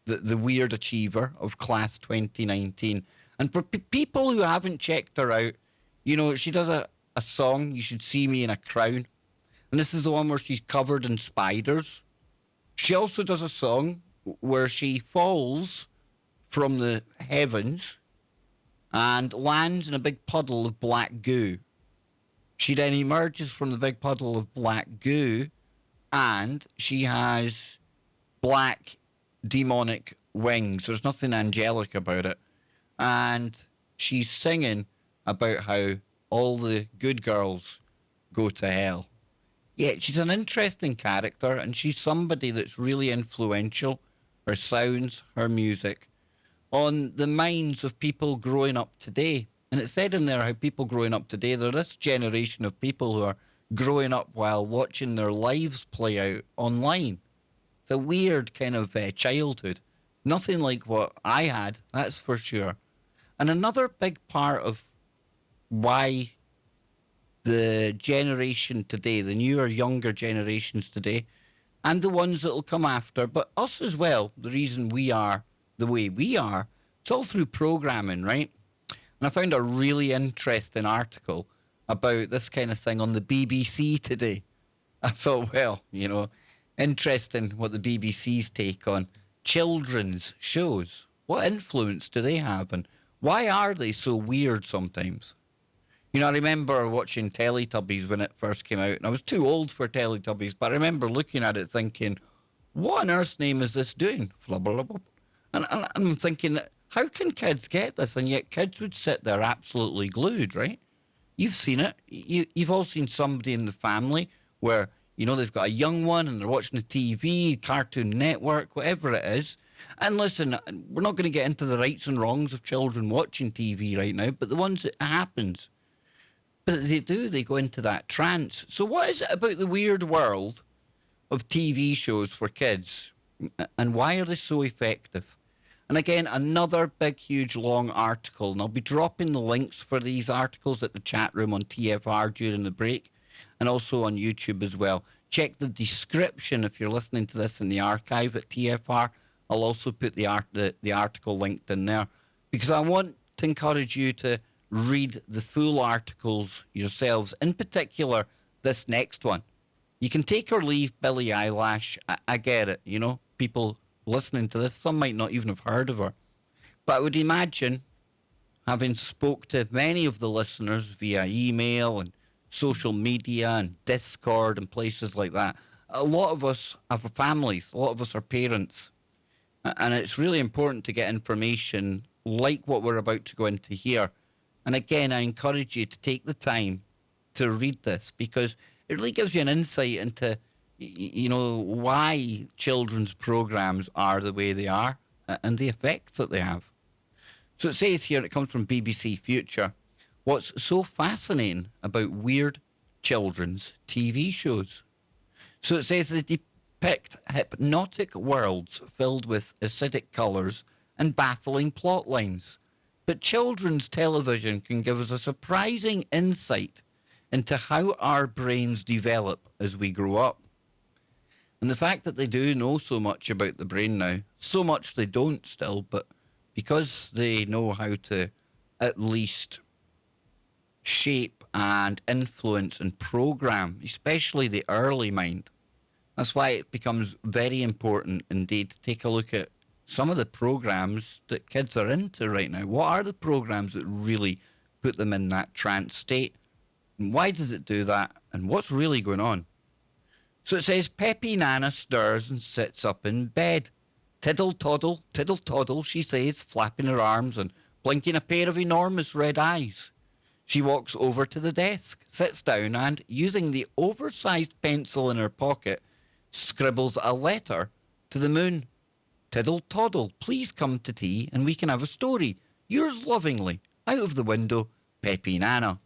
The Weird Achiever of Class 2019. And for people who haven't checked her out, you know, she does a song, You Should See Me in a Crown. And this is the one where she's covered in spiders. She also does a song where she falls from the heavens and lands in a big puddle of black goo. She then emerges from the big puddle of black goo, and she has black demonic wings. There's nothing angelic about it. And she's singing about how all the good girls go to hell. Yeah, she's an interesting character, and she's somebody that's really influential. Her sounds, her music, on the minds of people growing up today. And it said in there how people growing up today, they're this generation of people who are growing up while watching their lives play out online. It's a weird kind of childhood. Nothing like what I had, that's for sure. And another big part of why the generation today, the newer, younger generations today, and the ones that will come after, but us as well, the reason we are the way we are, it's all through programming, right? And I found a really interesting article about this kind of thing on the BBC today. I thought, well, interesting what the BBC's take on children's shows. What influence do they have, and why are they so weird sometimes? I remember watching Teletubbies when it first came out, and I was too old for Teletubbies, but I remember looking at it thinking, what on earth's name is this doing? And I'm thinking, how can kids get this? And yet kids would sit there absolutely glued, right? You've seen it. You've all seen somebody in the family where, they've got a young one and they're watching the TV, Cartoon Network, whatever it is. And listen, we're not going to get into the rights and wrongs of children watching TV right now, but the ones that happens. But they go into that trance. So what is it about the weird world of TV shows for kids? And why are they so effective? And again, another big, huge, long article. And I'll be dropping the links for these articles at the chat room on TFR during the break and also on YouTube as well. Check the description if you're listening to this in the archive at TFR. I'll also put the article linked in there because I want to encourage you to read the full articles yourselves, in particular this next one. You can take or leave Billie Eilish. I get it, people listening to this, some might not even have heard of her. But I would imagine, having spoke to many of the listeners via email and social media and Discord and places like that, a lot of us have families, a lot of us are parents. And it's really important to get information like what we're about to go into here. And again, I encourage you to take the time to read this because it really gives you an insight into, why children's programs are the way they are and the effects that they have. So it says here, it comes from BBC Future, what's so fascinating about weird children's TV shows. So it says they depict hypnotic worlds filled with acidic colours and baffling plot lines. But children's television can give us a surprising insight into how our brains develop as we grow up. And the fact that they do know so much about the brain now, so much they don't still, but because they know how to at least shape and influence and program, especially the early mind, that's why it becomes very important indeed to take a look at some of the programs that kids are into right now. What are the programs that really put them in that trance state? And why does it do that? And what's really going on? So it says, Peppy Nana stirs and sits up in bed. Tiddle toddle, she says, flapping her arms and blinking a pair of enormous red eyes. She walks over to the desk, sits down and, using the oversized pencil in her pocket, scribbles a letter to the moon. Tiddle toddle, please come to tea and we can have a story. Yours lovingly, out of the window, Peppy Nana.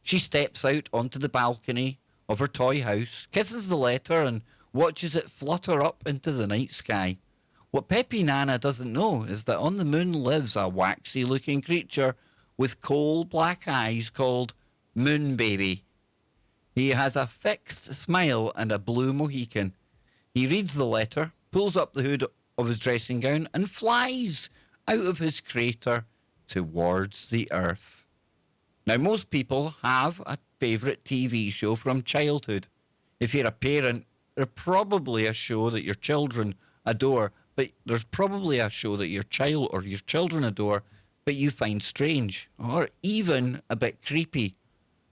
She steps out onto the balcony of her toy house, kisses the letter and watches it flutter up into the night sky. What Peppy Nana doesn't know is that on the moon lives a waxy-looking creature with coal black eyes called Moon Baby. He has a fixed smile and a blue Mohican. He reads the letter, pulls up the hood of his dressing gown and flies out of his crater towards the earth. Now, most people have a favourite TV show from childhood. If you're a parent, there's probably a show that your children adore, but there's probably a show that your child or your children adore, but you find strange or even a bit creepy.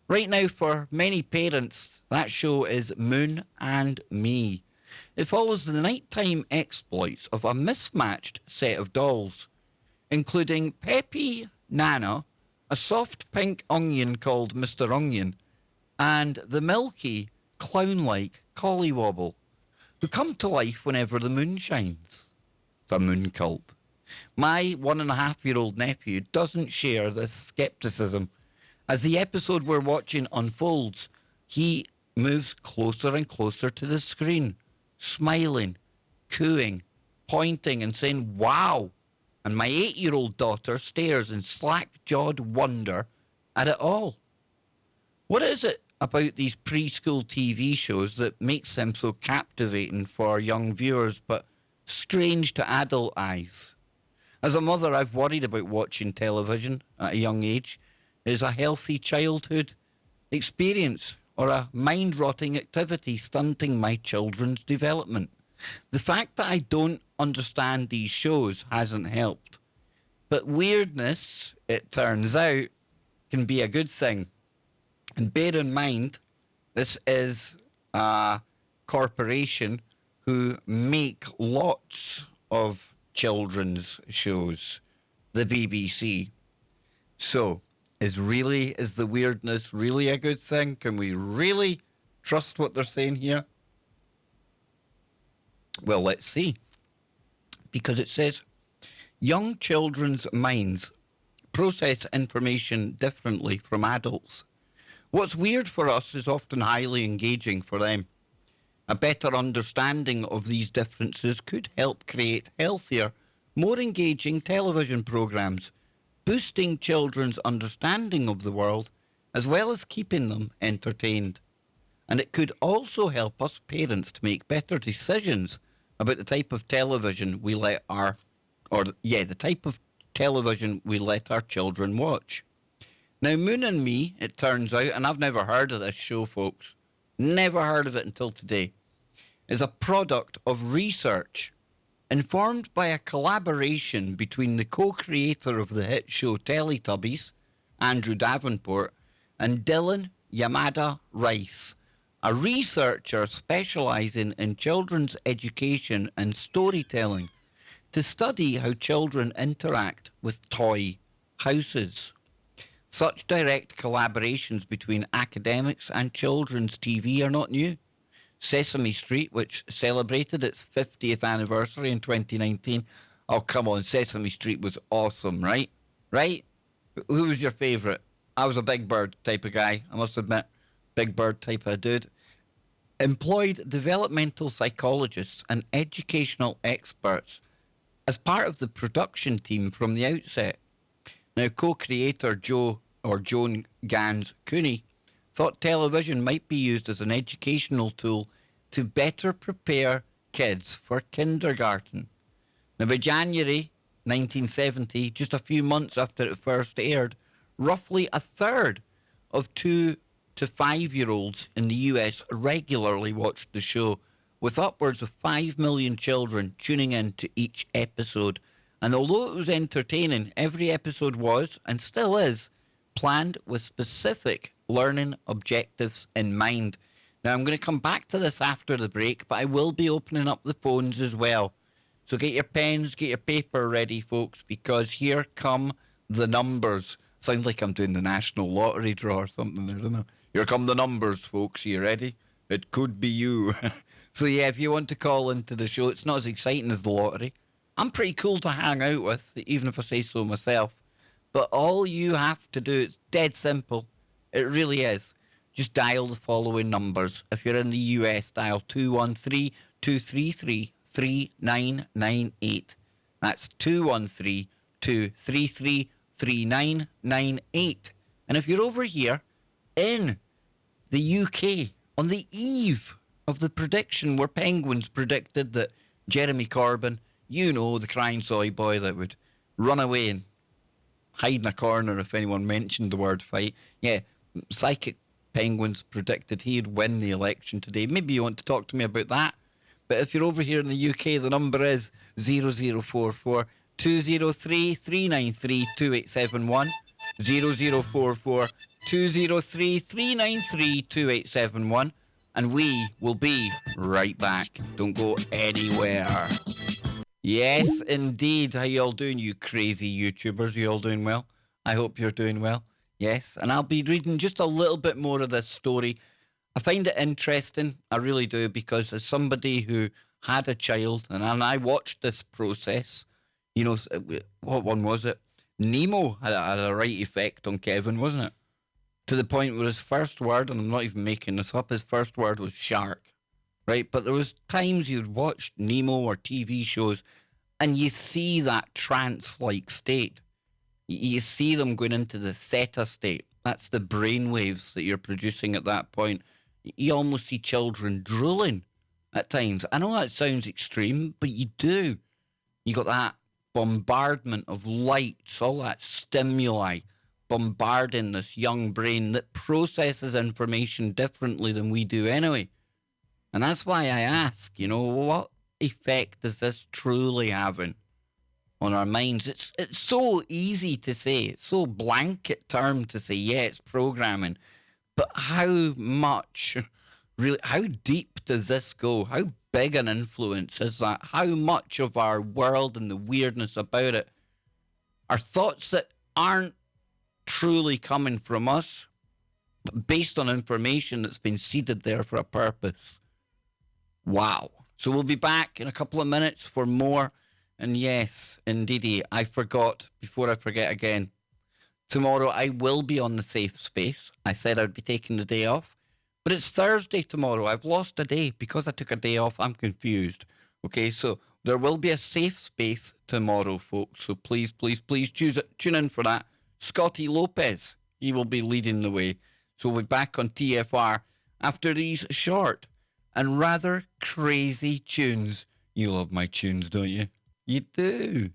Right now, for many parents, that show is Moon and Me. It follows the nighttime exploits of a mismatched set of dolls, including Peppy Nana, a soft pink onion called Mr. Onion, and the milky, clown like Collywobble, who come to life whenever the moon shines. The moon cult. My 1.5-year-old nephew doesn't share this skepticism. As the episode we're watching unfolds, he moves closer and closer to the screen, smiling, cooing, pointing, and saying, "Wow!" And my 8-year-old daughter stares in slack jawed wonder at it all. What is it about these preschool TV shows that makes them so captivating for young viewers but strange to adult eyes? As a mother, I've worried about watching television at a young age. Is a healthy childhood experience or a mind-rotting activity stunting my children's development? The fact that I don't understand these shows hasn't helped. But weirdness, it turns out, can be a good thing. And bear in mind, this is a corporation who make lots of children's shows, the BBC. So, is the weirdness really a good thing? Can we really trust what they're saying here? Well, let's see. Because it says, young children's minds process information differently from adults. What's weird for us is often highly engaging for them. A better understanding of these differences could help create healthier, more engaging television programs, boosting children's understanding of the world, as well as keeping them entertained. And it could also help us parents to make better decisions about the type of television we let the type of television we let our children watch. Now, Moon and Me, it turns out, and I've never heard of this show, folks, never heard of it until today, is a product of research informed by a collaboration between the co-creator of the hit show Teletubbies, Andrew Davenport, and Dylan Yamada Rice, a researcher specialising in children's education and storytelling to study how children interact with toy houses. Such direct collaborations between academics and children's TV are not new. Sesame Street, which celebrated its 50th anniversary in 2019. Oh, come on, Sesame Street was awesome, right? Right? Who was your favourite? I was a Big Bird type of guy, I must admit. Big Bird type of dude. Employed developmental psychologists and educational experts as part of the production team from the outset. Now, co-creator Joan Gans Cooney thought television might be used as an educational tool to better prepare kids for kindergarten. Now, by January 1970, just a few months after it first aired, roughly a third of 2 to 5-year-olds in the US regularly watched the show, with upwards of 5 million children tuning in to each episode. And although it was entertaining, every episode was, and still is, planned with specific learning objectives in mind. Now, I'm going to come back to this after the break, but I will be opening up the phones as well. So get your pens, get your paper ready, folks, because here come the numbers. Sounds like I'm doing the National Lottery draw or something there, doesn't it? Here come the numbers, folks. Are you ready? It could be you. So, yeah, if you want to call into the show, it's not as exciting as the lottery. I'm pretty cool to hang out with, even if I say so myself. But all you have to do, it's dead simple. It really is. Just dial the following numbers. If you're in the US, dial 213-233-3998. That's 213-233-3998. And if you're over here in the UK on the eve of the prediction where Penguins predicted that Jeremy Corbyn, you know, the crying soy boy that would run away and hide in a corner if anyone mentioned the word fight. Yeah, Psychic Penguins predicted he'd win the election today. Maybe you want to talk to me about that. But if you're over here in the UK, the number is 0044 203 393 2871. 0044 203 393 2871. And we will be right back. Don't go anywhere. Yes, indeed. How you all doing, you crazy YouTubers? You all doing well? I hope you're doing well. Yes, and I'll be reading just a little bit more of this story. I find it interesting. I really do, because as somebody who had a child and I watched this process, you know, what one was it? Nemo had a right effect on Kevin, wasn't it? To the point where his first word, and I'm not even making this up, his first word was shark, right? But there was times you'd watch Nemo or TV shows and you see that trance-like state. You see them going into the theta state. That's the brain waves that you're producing at that point. You almost see children drooling at times. I know that sounds extreme, but you do. You got that bombardment of lights, all that stimuli bombarding this young brain that processes information differently than we do anyway. And that's why I ask, what effect is this truly having on our minds? It's so easy to say. It's so blanket term to say, yeah, it's programming. But how much, really, how deep does this go? How big an influence is that? How much of our world and the weirdness about it are thoughts that aren't truly coming from us, but based on information that's been seeded there for a purpose? Wow. So we'll be back in a couple of minutes for more. And yes, indeedy, I forgot, before I forget again, tomorrow I will be on the safe space. I said I'd be taking the day off, but it's Thursday tomorrow. I've lost a day because I took a day off. I'm confused. Okay, so there will be a safe space tomorrow, folks. So please, please, please tune in for that. Scotty Lopez, he will be leading the way. So we'll be back on TFR after these short and rather crazy tunes. You love my tunes, don't you? You do.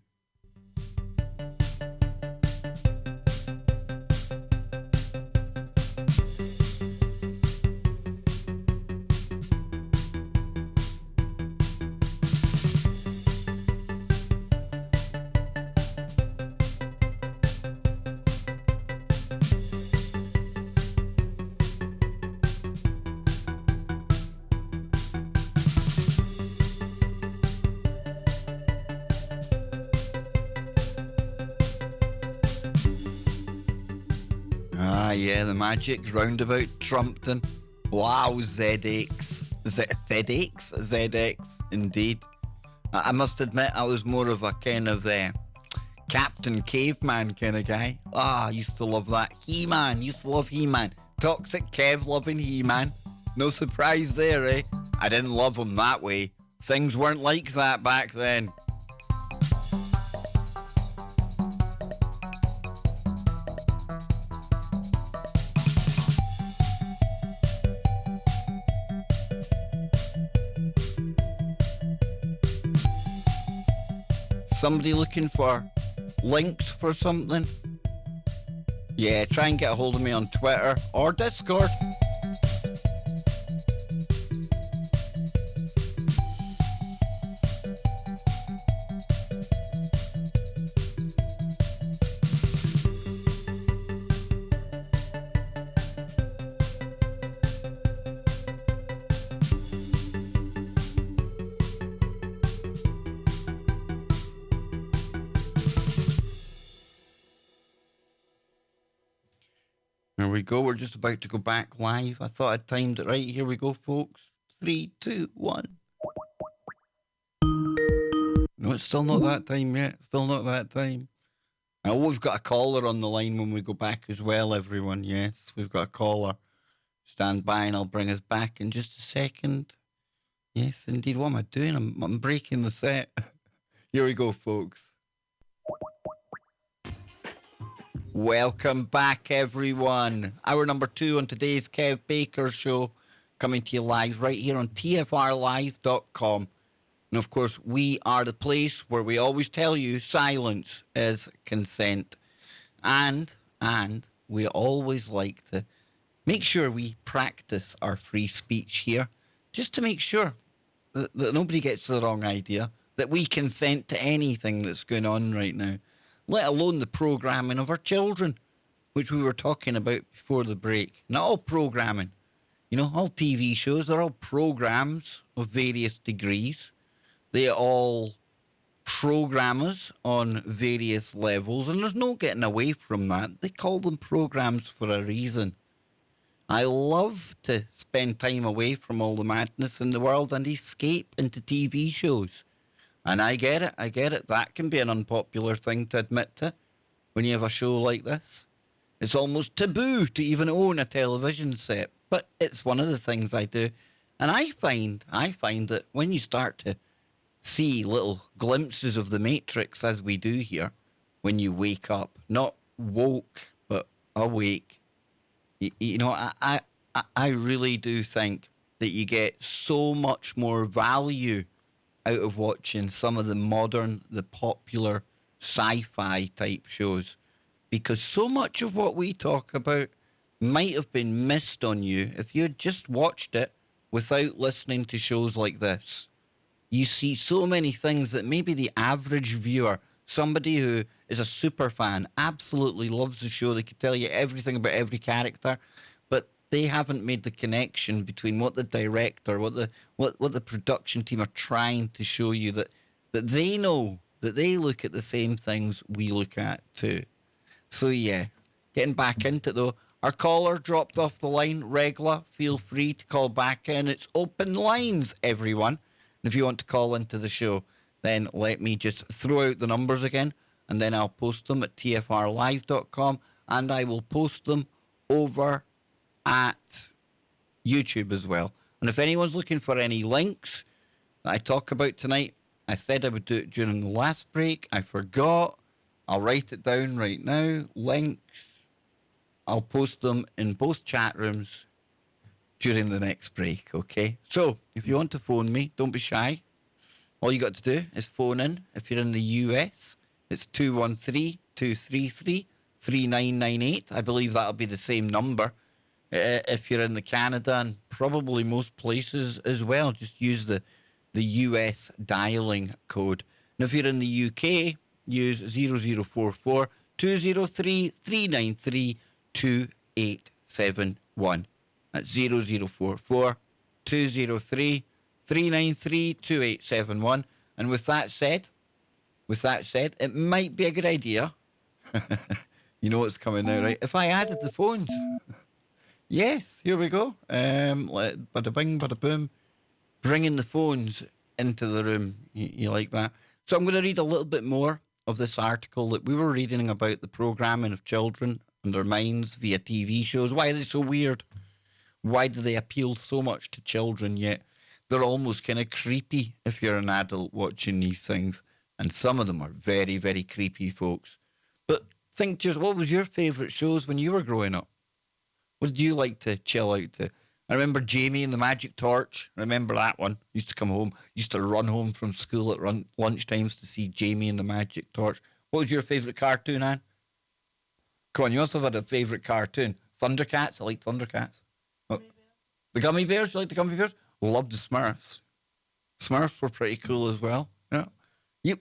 Yeah, the magic roundabout Trumpton. Wow, ZX. ZX, indeed. I must admit, I was more of a kind of Captain Caveman kind of guy. I used to love that. He-Man, used to love He-Man. Toxic Kev loving He-Man. No surprise there, eh? I didn't love him that way. Things weren't like that back then. Somebody looking for links for something? Yeah, try and get a hold of me on Twitter or Discord. There we go. We're just about to go back live. I thought I'd timed it right. Here we go, folks. 3, 2, 1. No, it's still not that time yet. Still not that time. Oh, we've got a caller on the line when we go back as well, everyone. Yes, we've got a caller. Stand by and I'll bring us back in just a second. Yes, indeed. What am I doing? I'm breaking the set. Here we go, folks. Welcome back, everyone. Hour number 2 on today's Kev Baker Show, coming to you live right here on tfrlive.com. And of course, we are the place where we always tell you silence is consent. And we always like to make sure we practice our free speech here, just to make sure that nobody gets the wrong idea, that we consent to anything that's going on right now, let alone the programming of our children, which we were talking about before the break. Not all programming. All TV shows, they're all programs of various degrees. They all programmers on various levels, and there's no getting away from that. They call them programs for a reason. I love to spend time away from all the madness in the world and escape into TV shows. And I get it. That can be an unpopular thing to admit to when you have a show like this. It's almost taboo to even own a television set, but it's one of the things I do. And I find that when you start to see little glimpses of the Matrix as we do here, when you wake up, not woke, but awake, I really do think that you get so much more value out of watching some of the popular sci-fi type shows, because so much of what we talk about might have been missed on you if you had just watched it without listening to shows like this. You see so many things that maybe the average viewer, somebody who is a super fan, absolutely loves the show. They could tell you everything about every character, but they haven't made the connection between what the director, what the production team are trying to show you, that they know, that they look at the same things we look at too. So yeah, getting back into it though. Our caller dropped off the line. Regla, feel free to call back in. It's open lines, everyone. And if you want to call into the show, then let me just throw out the numbers again, and then I'll post them at tfrlive.com, and I will post them over at YouTube as well. And if anyone's looking for any links that I talk about tonight, I said I would do it during the last break. I forgot. I'll write it down right now. Links. I'll post them in both chat rooms during the next break, okay? So, if you want to phone me, don't be shy. All you got to do is phone in. If you're in the US, it's 213-233-3998. I believe that'll be the same number. If you're in the Canada and probably most places as well, just use the US dialing code. And if you're in the UK, use 0044 203 393 2871. That's 0044 203 393 2871. And with that said, it might be a good idea. You know what's coming now, right? If I added the phones. Yes, here we go. Bada bing, bada boom. Bringing the phones into the room. You like that? So I'm going to read a little bit more of this article that we were reading about the programming of children and their minds via TV shows. Why are they so weird? Why do they appeal so much to children, yet they're almost kind of creepy if you're an adult watching these things? And some of them are very, very creepy, folks. But think just, what was your favourite shows when you were growing up? What did you like to chill out to? I remember Jamie and the Magic Torch. Remember that one? Used to come home, used to run home from school at lunchtimes to see Jamie and the Magic Torch. What was your favourite cartoon, Anne? Come on, you must have had a favourite cartoon. Thundercats? I like Thundercats. Oh, the Gummy Bears? You like the Gummy Bears? Loved the Smurfs. Smurfs were pretty cool as well. Yeah.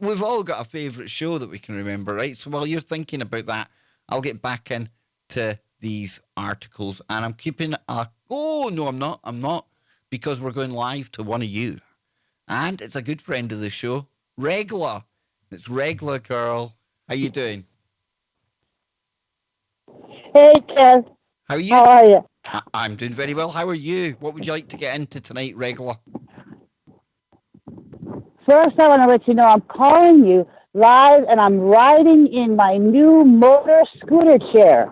We've all got a favourite show that we can remember, right? So while you're thinking about that, I'll get back into these articles, and I'm keeping oh no, I'm not, because we're going live to one of you, and it's a good friend of the show, Regla. It's Regla girl. How you doing? Hey, Ken. How are you? How are you? I'm doing very well. How are you? What would you like to get into tonight, Regla? First, I want to let you know I'm calling you live, and I'm riding in my new motor scooter chair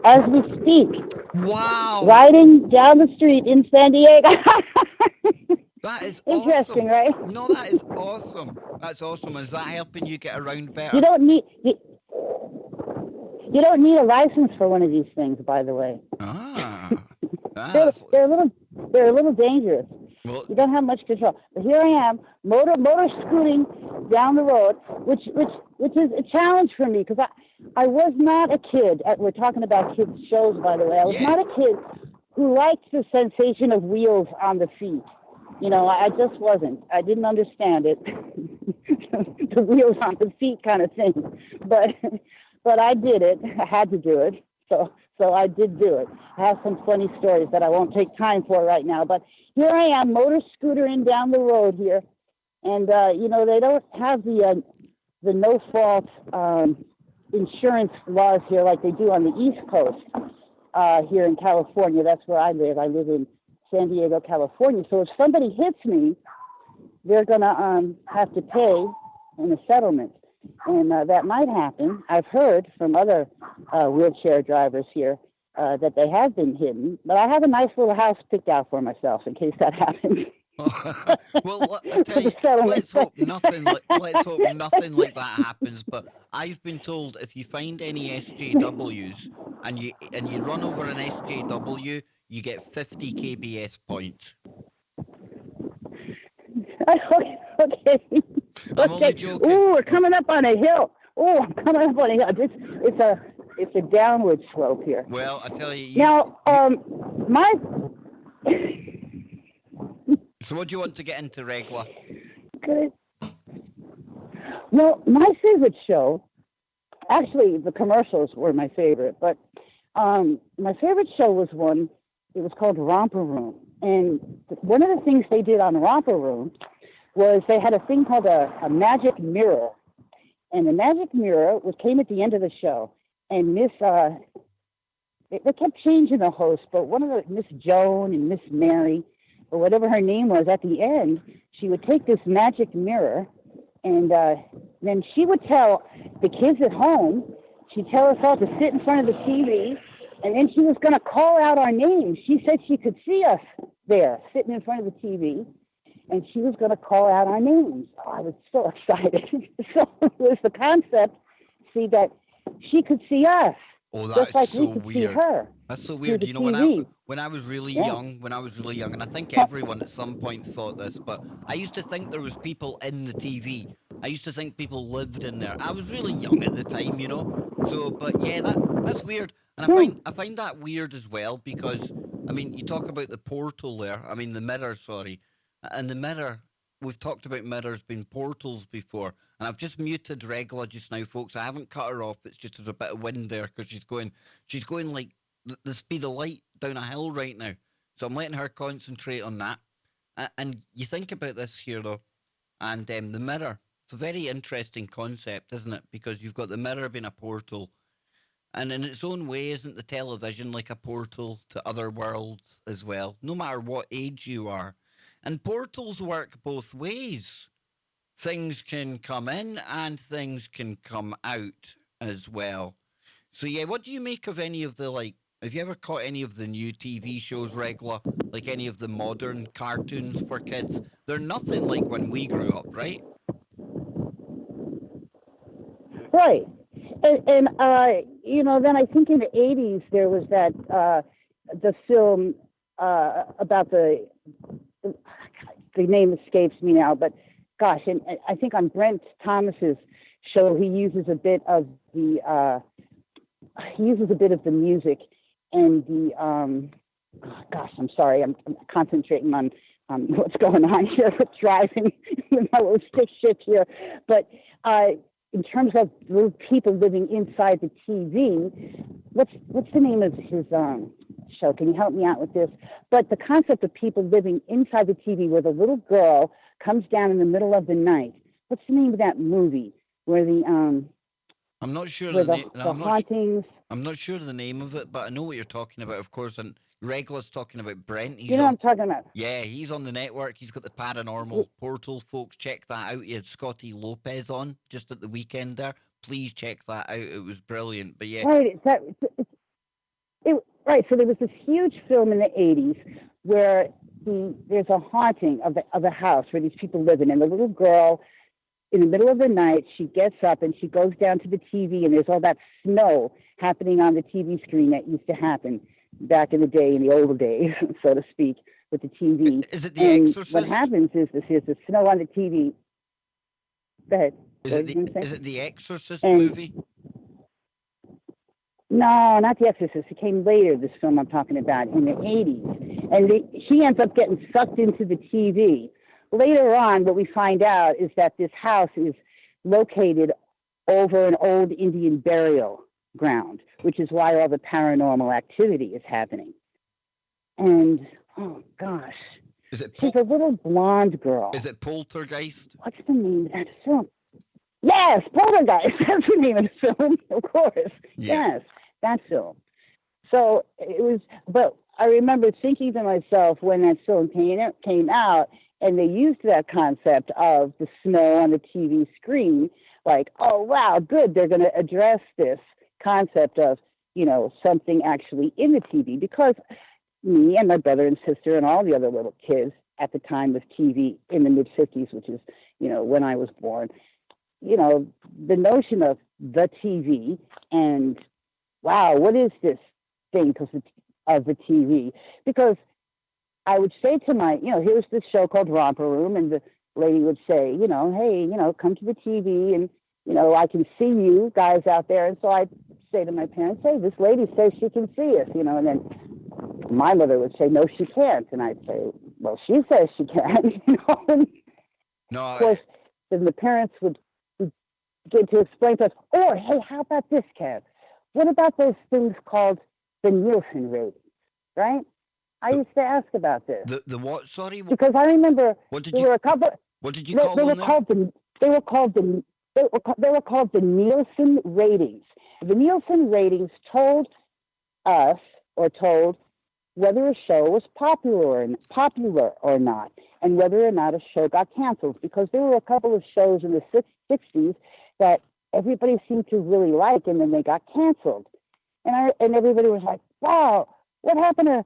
as we speak. Wow! Riding down the street in San Diego. That is interesting, awesome. right? No, that is awesome. That's awesome. Is that helping you get around better? You don't need a license for one of these things, by the way. They're a little dangerous. Well, you don't have much control. But here I am, motor scooting down the road, which is a challenge for me, because I was not a kid. We're talking about kids' shows, by the way. I was not a kid who liked the sensation of wheels on the feet. You know, I just wasn't. I didn't understand it. The wheels on the feet kind of thing. But but I did it. I had to do it. So I did do it. I have some funny stories that I won't take time for right now. But here I am, motor scootering down the road here, and you know, they don't have the no fault insurance laws here like they do on the East Coast here in California. That's where I live. I live in San Diego, California. So if somebody hits me, they're going to have to pay in a settlement. And that might happen. I've heard from other wheelchair drivers here that they have been hidden. But I have a nice little house picked out for myself in case that happens. Well, I tell you, let's hope nothing like that happens. But I've been told if you find any SJWs and you run over an SJW, you get 50 KBS points. Okay. I'm only joking. Ooh, we're coming up on a hill. Oh, I'm coming up on a hill. It's a downward slope here. Well, I tell you. Now, my. So, what do you want to get into, Regla? Good. Well, my favorite show. Actually, the commercials were my favorite, but my favorite show was one. It was called Romper Room, and one of the things they did on Romper Room was they had a thing called a magic mirror. And the magic mirror came at the end of the show. And they kept changing the host, but one of the, Miss Joan and Miss Mary, or whatever her name was, at the end, she would take this magic mirror, and then she would tell the kids at home, she'd tell us all to sit in front of the TV, and then she was going to call out our names. She said she could see us there, sitting in front of the TV. And she was going to call out our names. Oh, I was so excited. So it was the concept, see, that she could see us. Oh, just like so we could weird. See her. That's so weird. You know, when I was really young, and I think everyone at some point thought this, but I used to think there was people in the TV. I used to think people lived in there. I was really young at the time, you know. So, but yeah, that's weird, and I find that weird as well because I mean, you talk about the portal there. I mean, the mirror. Sorry. And the mirror, we've talked about mirrors being portals before, and I've just muted Regla just now, folks. I haven't cut her off. It's just there's a bit of wind there because she's going like the speed of light down a hill right now. So I'm letting her concentrate on that. And you think about this here though, and the mirror. It's a very interesting concept, isn't it? Because you've got the mirror being a portal, and in its own way, isn't the television like a portal to other worlds as well? No matter what age you are. And portals work both ways. Things can come in and things can come out as well. So yeah, what do you make of any of the have you ever caught any of the new TV shows, Regla? Like any of the modern cartoons for kids? They're nothing like when we grew up, right? Right. And you know, then I think in the 80s there was that the film about the name escapes me now, but gosh, and I think on Brent Thomas's show he uses a bit of the music and the gosh, I'm sorry, I'm concentrating on what's going on here with driving with my little stick shift here, but in terms of the people living inside the TV, what's the name of his show? Can you help me out with this? But the concept of people living inside the TV, where the little girl comes down in the middle of the night. What's the name of that movie? Where the I'm not sure the hauntings. I'm not sure the name of it, but I know what you're talking about, of course. And Regla's talking about Brent. You know what I'm talking about? Yeah, he's on the network. He's got the paranormal portal, folks. Check that out. He had Scotty Lopez on just at the weekend there. Please check that out. It was brilliant. But yeah, right. Right. So there was this huge film in the 80s where there's a haunting of a house where these people live in, and the little girl, in the middle of the night, she gets up and she goes down to the TV, and there's all that snow happening on the TV screen that used to happen back in the day, in the old days, so to speak, with the TV. Is it The Exorcist? What happens is there's the snow on the TV. Go ahead. Is it The Exorcist movie? No, not The Exorcist. It came later, this film I'm talking about, in the 80s. And she ends up getting sucked into the TV. Later on, what we find out is that this house is located over an old Indian burial ground, which is why all the paranormal activity is happening. And, oh gosh, she's a little blonde girl. Is it Poltergeist? What's the name of that film? Yes, Poltergeist. That's the name of the film, of course. Yeah. Yes, that film. So it was, but I remember thinking to myself when that film came out, and they used that concept of the snow on the TV screen, like, oh wow, good, they're going to address this concept of, you know, something actually in the TV, because me and my brother and sister and all the other little kids at the time of TV in the mid 50s, which is, you know, when I was born, you know, the notion of the TV and wow, what is this thing of the TV? Because I would say to my, you know, here's this show called Romper Room, and the lady would say, you know, hey, you know, come to the TV, and, you know, I can see you guys out there. And so I'd say to my parents, hey, this lady says she can see us, you know, and then my mother would say, no, she can't. And I'd say, well, she says she can, you know. No. Of course, then the parents would get to explain to us, or hey, how about this, Kev? What about those things called the Nielsen ratings, right? I used to ask about this. The what? Sorry, because I remember what did there you? Were a couple. What did you call them? They were called the Nielsen ratings. The Nielsen ratings told us, or told whether a show was popular or not, and whether or not a show got canceled. Because there were a couple of shows in the 60s that everybody seemed to really like, and then they got canceled. And everybody was like, wow, what happened to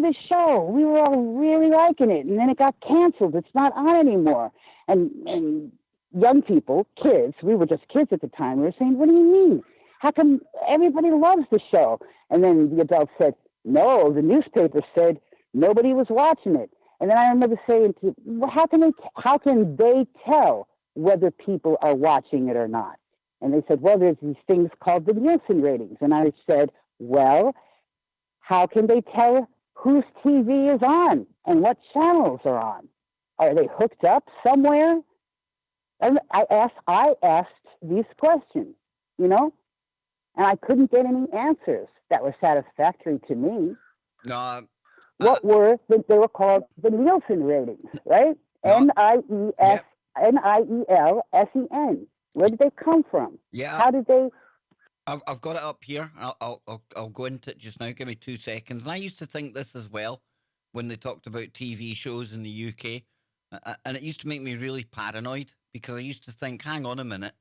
this show? We were all really liking it, and then it got canceled. It's not on anymore. And young people, kids, we were just kids at the time, we were saying, what do you mean? How come everybody loves the show? And then the adults said, no, the newspaper said nobody was watching it. And then I remember saying, well, how can they tell whether people are watching it or not? And they said, well, there's these things called the Nielsen ratings. And I said, well, how can they tell whose TV is on and what channels are on? Are they hooked up somewhere? And I asked these questions, you know, and I couldn't get any answers that were satisfactory to me. No. They were called the Nielsen ratings, right? Nielsen. Where did they come from? Yeah. How did they? I've got it up here. I'll go into it just now. Give me 2 seconds. And I used to think this as well when they talked about TV shows in the UK, and it used to make me really paranoid because I used to think, hang on a minute,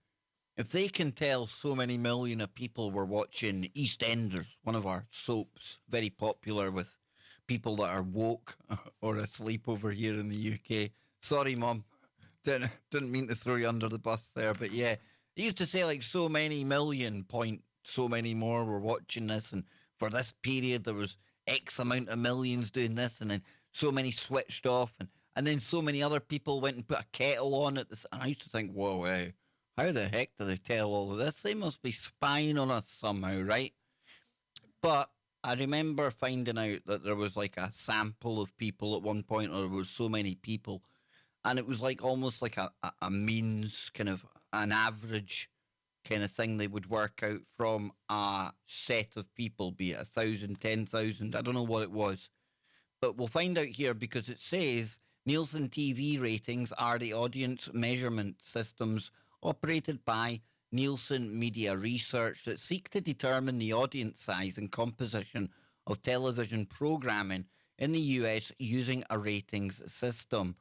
if they can tell so many million of people were watching EastEnders, one of our soaps, very popular with people that are woke or asleep over here in the UK. Sorry, Mum. Didn't mean to throw you under the bus there, but yeah. They used to say like so many million point, so many more were watching this, and for this period there was X amount of millions doing this, and then so many switched off, and then so many other people went and put a kettle on it. And I used to think, whoa, how the heck do they tell all of this? They must be spying on us somehow, right? But I remember finding out that there was like a sample of people at one point, or there was so many people, and it was like almost like a means, kind of an average kind of thing they would work out from a set of people, be it 1,000, 10,000, I don't know what it was. But we'll find out here because it says Nielsen TV ratings are the audience measurement systems operated by Nielsen Media Research that seek to determine the audience size and composition of television programming in the US using a ratings system.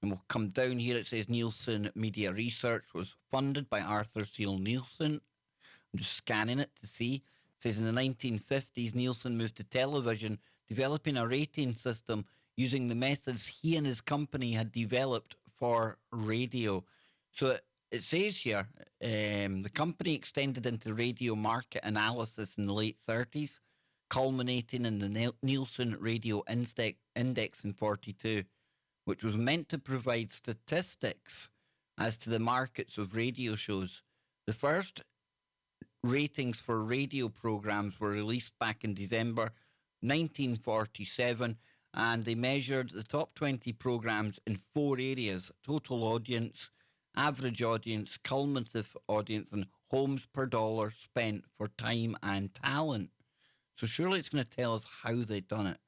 And we'll come down here. It says Nielsen Media Research was funded by Arthur Seal Nielsen. I'm just scanning it to see. It says in the 1950s, Nielsen moved to television, developing a rating system using the methods he and his company had developed for radio. So it says here, the company extended into radio market analysis in the late 30s, culminating in the Nielsen Radio Index in 42, which was meant to provide statistics as to the markets of radio shows. The first ratings for radio programs were released back in December 1947, and they measured the top 20 programs in four areas: total audience, average audience, cumulative audience, and homes per dollar spent for time and talent. So surely it's going to tell us how they've done it.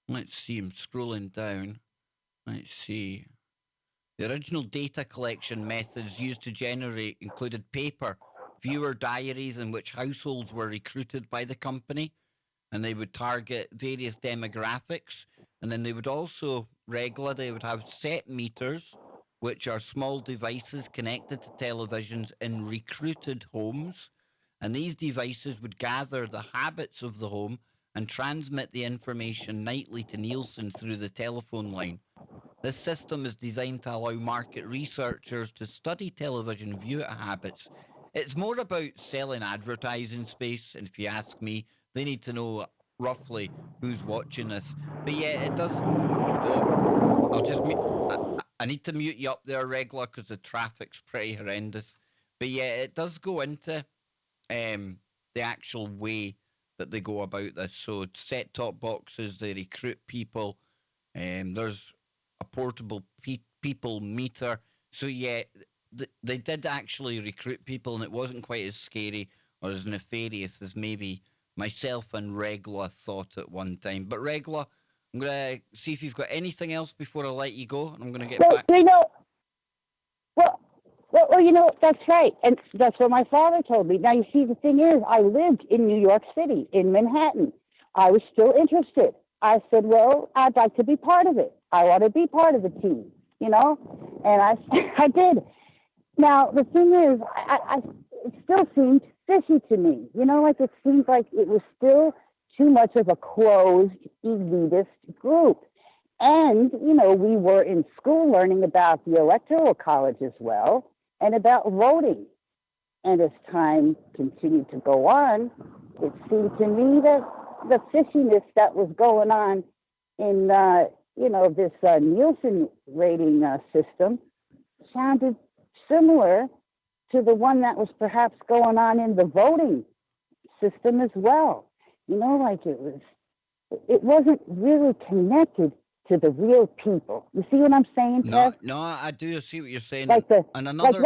Let's see, I'm scrolling down. Let's see. The original data collection methods used to generate included paper, viewer diaries in which households were recruited by the company, and they would target various demographics. And then they would also, they would have set meters, which are small devices connected to televisions in recruited homes. And these devices would gather the habits of the home and transmit the information nightly to Nielsen through the telephone line. This system is designed to allow market researchers to study television viewer habits. It's more about selling advertising space, and if you ask me, they need to know roughly who's watching this. But yeah, it does. Oh, I'll just. I need to mute you up there, Regla, because the traffic's pretty horrendous. But yeah, it does go into the actual way that they go about this. So set top boxes, they recruit people. There's a portable people meter. So yeah, they did actually recruit people, and it wasn't quite as scary or as nefarious as maybe myself and Regla thought at one time. But Regla, I'm gonna see if you've got anything else before I let you go, and I'm gonna get back. Well, that's right. And that's what my father told me. Now, you see, the thing is, I lived in New York City, in Manhattan. I was still interested. I said, well, I'd like to be part of it. I want to be part of the team, And I did. Now, the thing is, it still seemed fishy to me. It seemed like it was still too much of a closed, elitist group. And, we were in school learning about the Electoral College as well, and about voting. And as time continued to go on, it seemed to me that the fishiness that was going on in, this Nielsen rating system sounded similar to the one that was perhaps going on in the voting system as well. It wasn't really connected to the real people. You see what I'm saying, Ted? No, I do see what you're saying. But another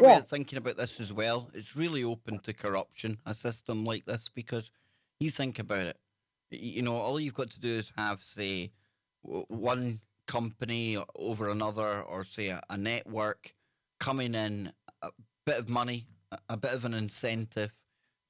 way of thinking about this as well, it's really open to corruption, a system like this, because you think about it. All you've got to do is have, say, one company over another, or say a network coming in a bit of money, a bit of an incentive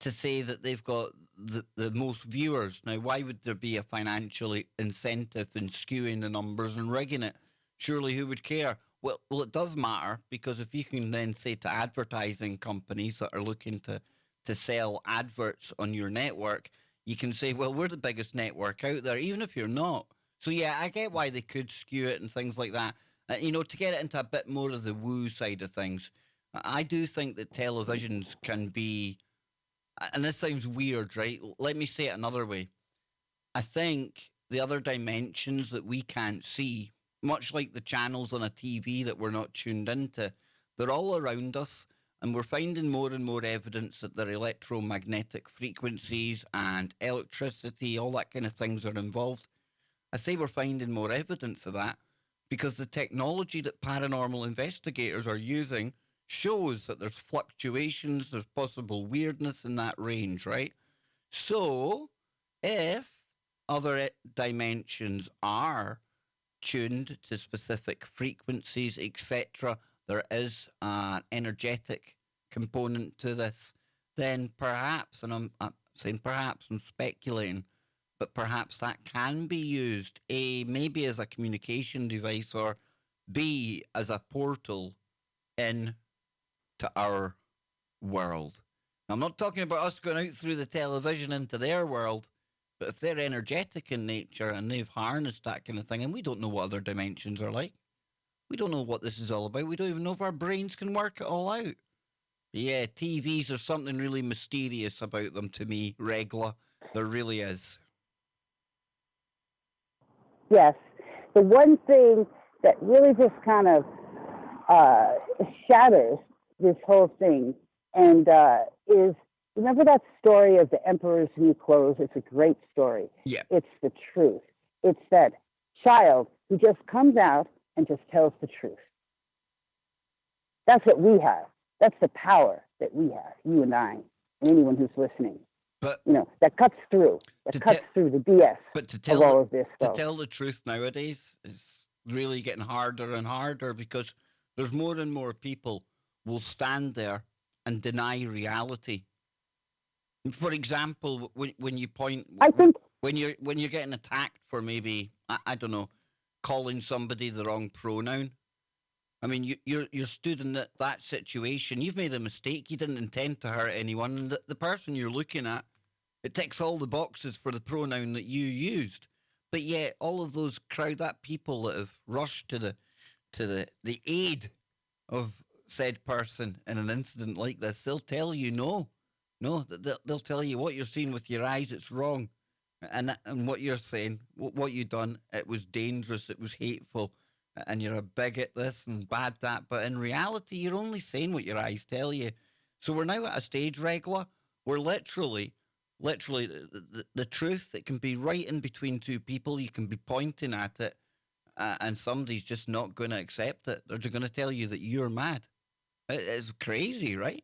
to say that they've got the most viewers. Now, why would there be a financial incentive in skewing the numbers and rigging it? Surely who would care? Well, it does matter, because if you can then say to advertising companies that are looking to sell adverts on your network, you can say, well, we're the biggest network out there, even if you're not. So yeah, I get why they could skew it and things like that. To get it into a bit more of the woo side of things, I do think that televisions can be, and this sounds weird, right? Let me say it another way. I think the other dimensions that we can't see, much like the channels on a TV that we're not tuned into, they're all around us, and we're finding more and more evidence that their electromagnetic frequencies and electricity, all that kind of things are involved. I say we're finding more evidence of that because the technology that paranormal investigators are using shows that there's fluctuations, there's possible weirdness in that range, right? So, if other dimensions are tuned to specific frequencies, etc., there is an energetic component to this, then perhaps, and I'm saying perhaps, I'm speculating, but perhaps that can be used, A, maybe as a communication device, or B, as a portal in to our world. Now, I'm not talking about us going out through the television into their world, but if they're energetic in nature and they've harnessed that kind of thing, and we don't know what other dimensions are like, we don't know what this is all about. We don't even know if our brains can work it all out. Yeah, TVs, there's something really mysterious about them to me, Regla. There really is. Yes. The one thing that really just kind of shatters this whole thing and is, remember that story of the emperor's new clothes? It's a great story. Yeah. It's the truth. It's that child who just comes out and just tells the truth. That's what we have. That's the power that we have, you and I, and anyone who's listening. But that cuts through. That cuts through the BS of all of this stuff. To tell the truth nowadays is really getting harder and harder because there's more and more people will stand there and deny reality. For example, when you point, I think when you're getting attacked for maybe I don't know, calling somebody the wrong pronoun. I mean, you're stood in that situation. You've made a mistake. You didn't intend to hurt anyone, and the person you're looking at, it ticks all the boxes for the pronoun that you used. But yet, all of those that people that have rushed to the aid of said person in an incident like this, they'll tell you no, they'll tell you what you're seeing with your eyes, it's wrong, and what you're saying, what you done, it was dangerous, it was hateful, and you're a bigot, this and bad that. But in reality, you're only saying what your eyes tell you. So we're now at a stage, Regla, where literally the truth, it can be right in between two people. You can be pointing at it, and somebody's just not going to accept it. They're just going to tell you that you're mad. It's crazy, right?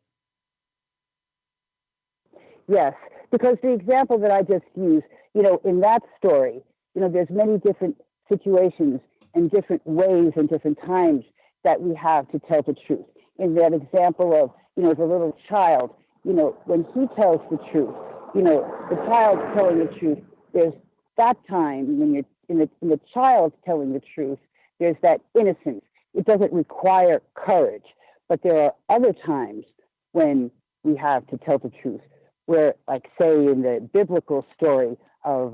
Yes, because the example that I just used, in that story, there's many different situations and different ways and different times that we have to tell the truth. In that example of, the little child, when he tells the truth, the child telling the truth, there's that time when you're in the child telling the truth, there's that innocence. It doesn't require courage. But there are other times when we have to tell the truth, where, like, say, in the biblical story of,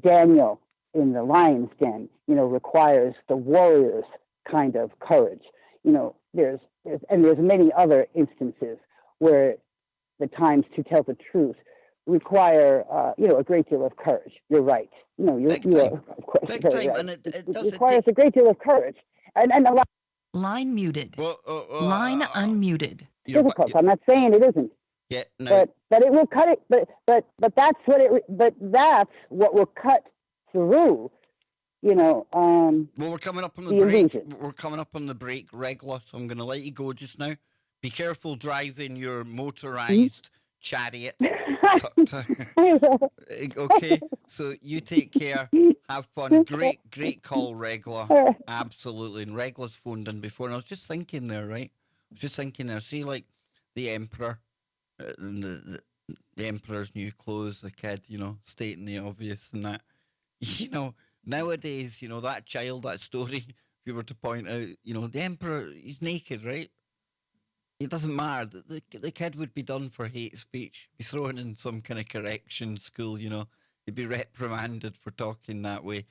Daniel in the lion's den, requires the warrior's kind of courage. There's many other instances where the times to tell the truth require, a great deal of courage. You're right. You are, of course, Big very time. right. And it requires a great deal of courage. And a lot. Line muted. Line unmuted. Difficult. I'm not saying it isn't. Yeah, no. But it will cut it. But that's what it. But that's what will cut through. Well, we're coming up on the break. Illusion. We're coming up on the break, Regla. So I'm going to let you go just now. Be careful driving your motorized chariot. Okay, so you take care. Have fun. Great call, Regla. Absolutely. And Regla's phoned in before, and I was just thinking there, right? See, like the emperor, and the emperor's new clothes, the kid, stating the obvious and that. Nowadays, that child, that story, if you were to point out, the emperor, he's naked, right? It doesn't matter. The kid would be done for hate speech, be thrown in some kind of correction school, he'd be reprimanded for talking that way.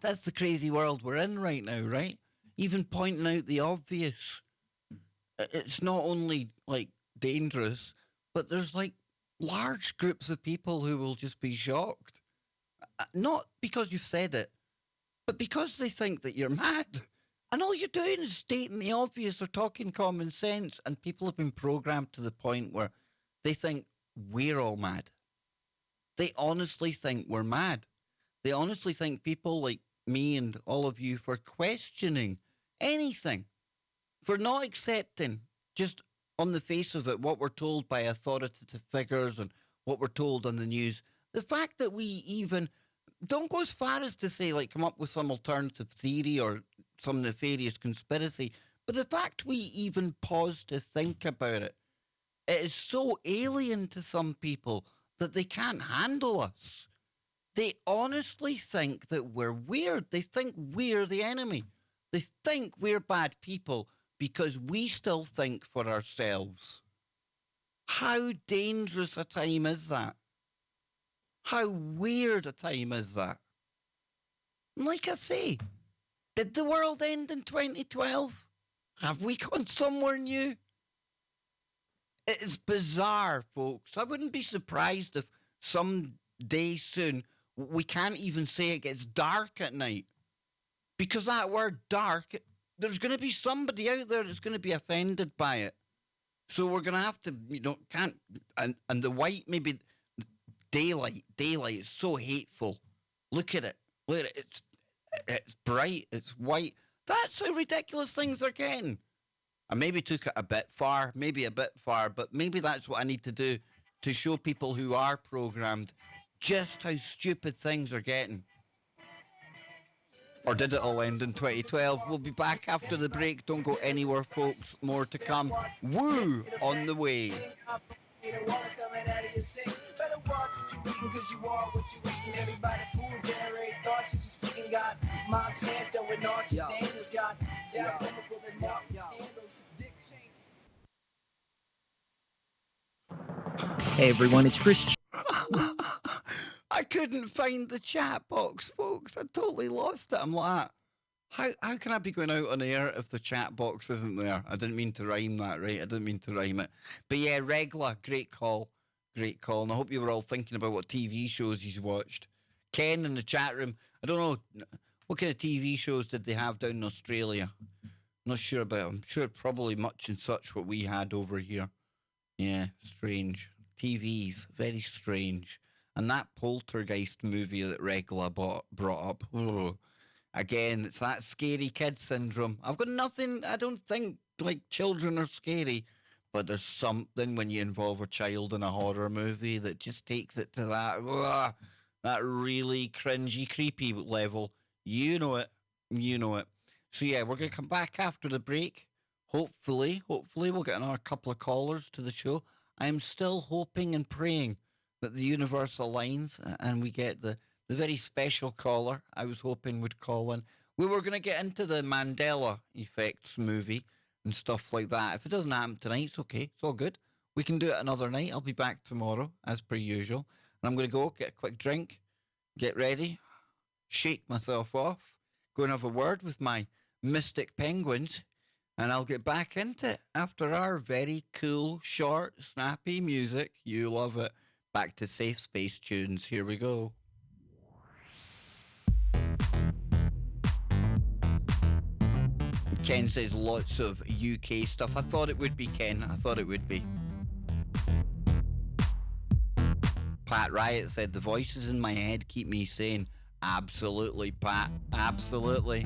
That's the crazy world we're in right now, right? Even pointing out the obvious. It's not only, like, dangerous, but there's, like, large groups of people who will just be shocked. Not because you've said it, but because they think that you're mad. And all you're doing is stating the obvious or talking common sense, and people have been programmed to the point where they think we're all mad. They honestly think we're mad. They honestly think people like me and all of you, for questioning anything, for not accepting just on the face of it what we're told by authoritative figures and what we're told on the news. The fact that we even don't go as far as to say, like, come up with some alternative theory or some nefarious conspiracy, but the fact we even pause to think about it, it is so alien to some people that they can't handle us. They honestly think that we're weird. They think we're the enemy. They think we're bad people because we still think for ourselves. How dangerous a time is that? How weird a time is that? Like I say, did the world end in 2012? Have we gone somewhere new? It is bizarre, folks. I wouldn't be surprised if someday soon we can't even say it gets dark at night. Because that word dark, there's going to be somebody out there that's going to be offended by it. So we're going to have to, and the white, maybe daylight is so hateful. Look at it. It's bright, it's white. That's how ridiculous things are getting. I maybe took it a bit far, but maybe that's what I need to do to show people who are programmed just how stupid things are getting. Or did it all end in 2012? We'll be back after the break. Don't go anywhere, folks. More to come. Woo on the way. Hey everyone, it's Chris. I couldn't find the chat box, folks. I totally lost it. I'm like, how can I be going out on air if the chat box isn't there? I didn't mean to rhyme that, right? I didn't mean to rhyme it. But yeah, Regla, great call. Great call. And I hope you were all thinking about what TV shows you've watched. Ken in the chat room, I don't know, what kind of TV shows did they have down in Australia? Not sure about it. I'm sure probably much and such what we had over here. Yeah, strange. TVs, very strange. And that Poltergeist movie that Regla brought up. Oh, again, it's that scary kid syndrome. I've got nothing, I don't think, like, children are scary. But there's something when you involve a child in a horror movie that just takes it to that really cringy, creepy level. You know it. So yeah, we're going to come back after the break. Hopefully we'll get another couple of callers to the show. I'm still hoping and praying that the universe aligns and we get the very special caller I was hoping would call in. We were going to get into the Mandela Effects movie and stuff like that. If it doesn't happen tonight, it's okay. It's all good. We can do it another night. I'll be back tomorrow, as per usual. And I'm going to go get a quick drink, get ready, shake myself off, go and have a word with my mystic penguins, and I'll get back into it after our very cool, short, snappy music. You love it. Back to Safe Space Tunes. Here we go. Ken says lots of UK stuff. I thought it would be, Ken. I thought it would be. Pat Riot said, the voices in my head keep me saying, absolutely, Pat. Absolutely.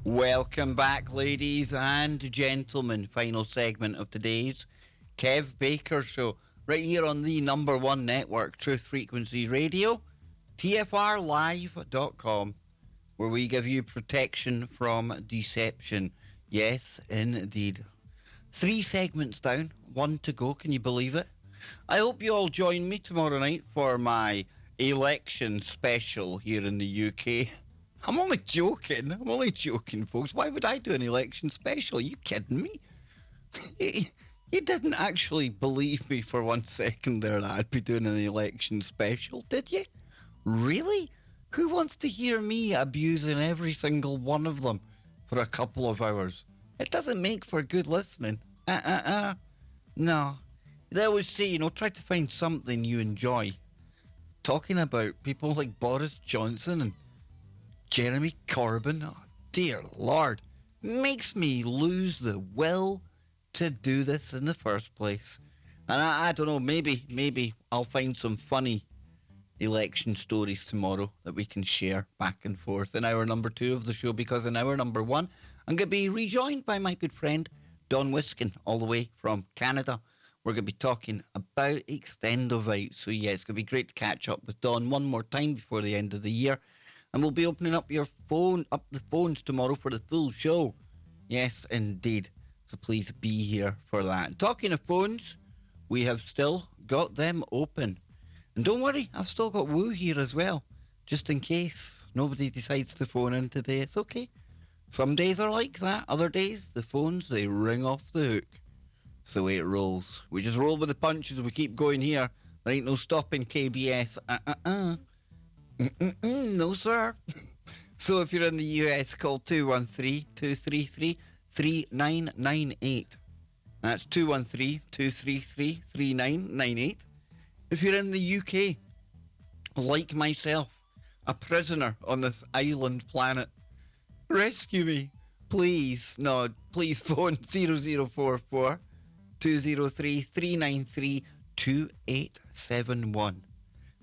Welcome back, ladies and gentlemen. Final segment of today's Kev Baker Show, right here on the number one network, Truth Frequency Radio, TFRlive.com, where we give you protection from deception. Yes, indeed. 3 segments down, 1 to go. Can you believe it? I hope you all join me tomorrow night for my election special here in the UK. I'm only joking, folks. Why would I do an election special? Are you kidding me? You didn't actually believe me for 1 second there that I'd be doing an election special, did you? Really? Who wants to hear me abusing every single one of them for a couple of hours? It doesn't make for good listening. No. They always say, try to find something you enjoy. Talking about people like Boris Johnson and Jeremy Corbyn, oh dear Lord, makes me lose the will to do this in the first place. And I don't know, maybe I'll find some funny election stories tomorrow that we can share back and forth in hour number 2 of the show, because in hour number 1, I'm going to be rejoined by my good friend Don Wiskin, all the way from Canada. We're going to be talking about Extendovites. So yeah, it's going to be great to catch up with Don one more time before the end of the year. And we'll be opening up the phones tomorrow for the full show. Yes, indeed. So please be here for that. And talking of phones, we have still got them open. And don't worry, I've still got Woo here as well. Just in case nobody decides to phone in today, it's okay. Some days are like that. Other days, the phones, they ring off the hook. It's the way it rolls. We just roll with the punches. We keep going here. There ain't no stopping KBS. No, sir. So if you're in the US, call 213-233-3998. That's 213-233-3998. If you're in the UK, like myself, a prisoner on this island planet, rescue me, please. No, please phone 0044 203 393 2871.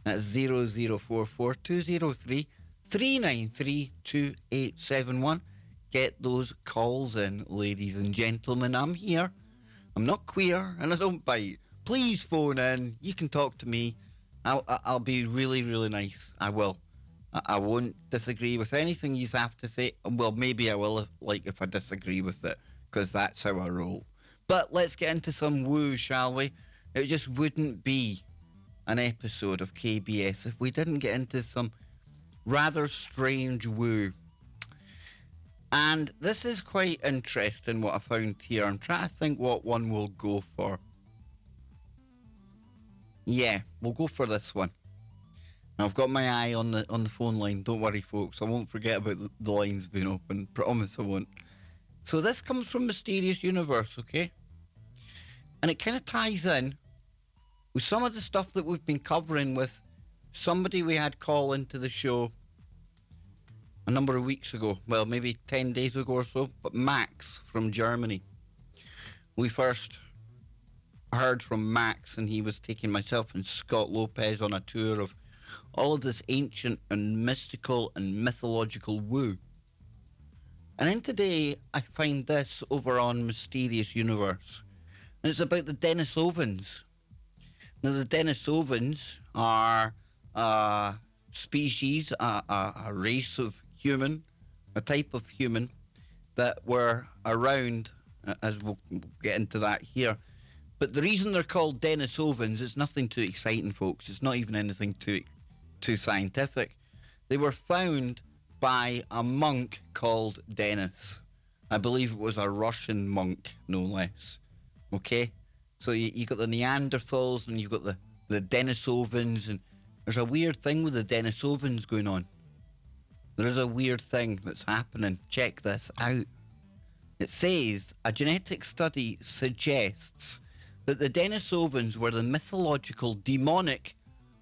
That's 0044 203 393 2871. Get those calls in, ladies and gentlemen. I'm here. I'm not queer and I don't bite. Please phone in. You can talk to me. I'll be really, really nice. I will. I won't disagree with anything you have to say. Well, maybe I will if I disagree with it, because that's how I roll. But let's get into some woo, shall we? It just wouldn't be an episode of KBS if we didn't get into some rather strange woo. And this is quite interesting what I found here. I'm trying to think what one we'll go for. Yeah, we'll go for this one. Now, I've got my eye on the phone line. Don't worry, folks. I won't forget about the lines being open. Promise I won't. So this comes from Mysterious Universe, okay? And it kind of ties in with some of the stuff that we've been covering with somebody we had call into the show a number of weeks ago. Well, maybe 10 days ago or so. But Max from Germany. We first heard from Max, and he was taking myself and Scott Lopez on a tour of all of this ancient and mystical and mythological woo. And then today, I find this over on Mysterious Universe. And it's about the Denisovans. Now, the Denisovans are a species, a race of human, a type of human that were around, as we'll get into that here. But the reason they're called Denisovans is nothing too exciting, folks. It's not even anything too scientific. They were found by a monk called Denis. I believe it was a Russian monk, no less. Okay? So you got the Neanderthals and you've got the Denisovans, and there's a weird thing with the Denisovans going on. There is a weird thing that's happening. Check this out. It says, a genetic study suggests that the Denisovans were the mythological demonic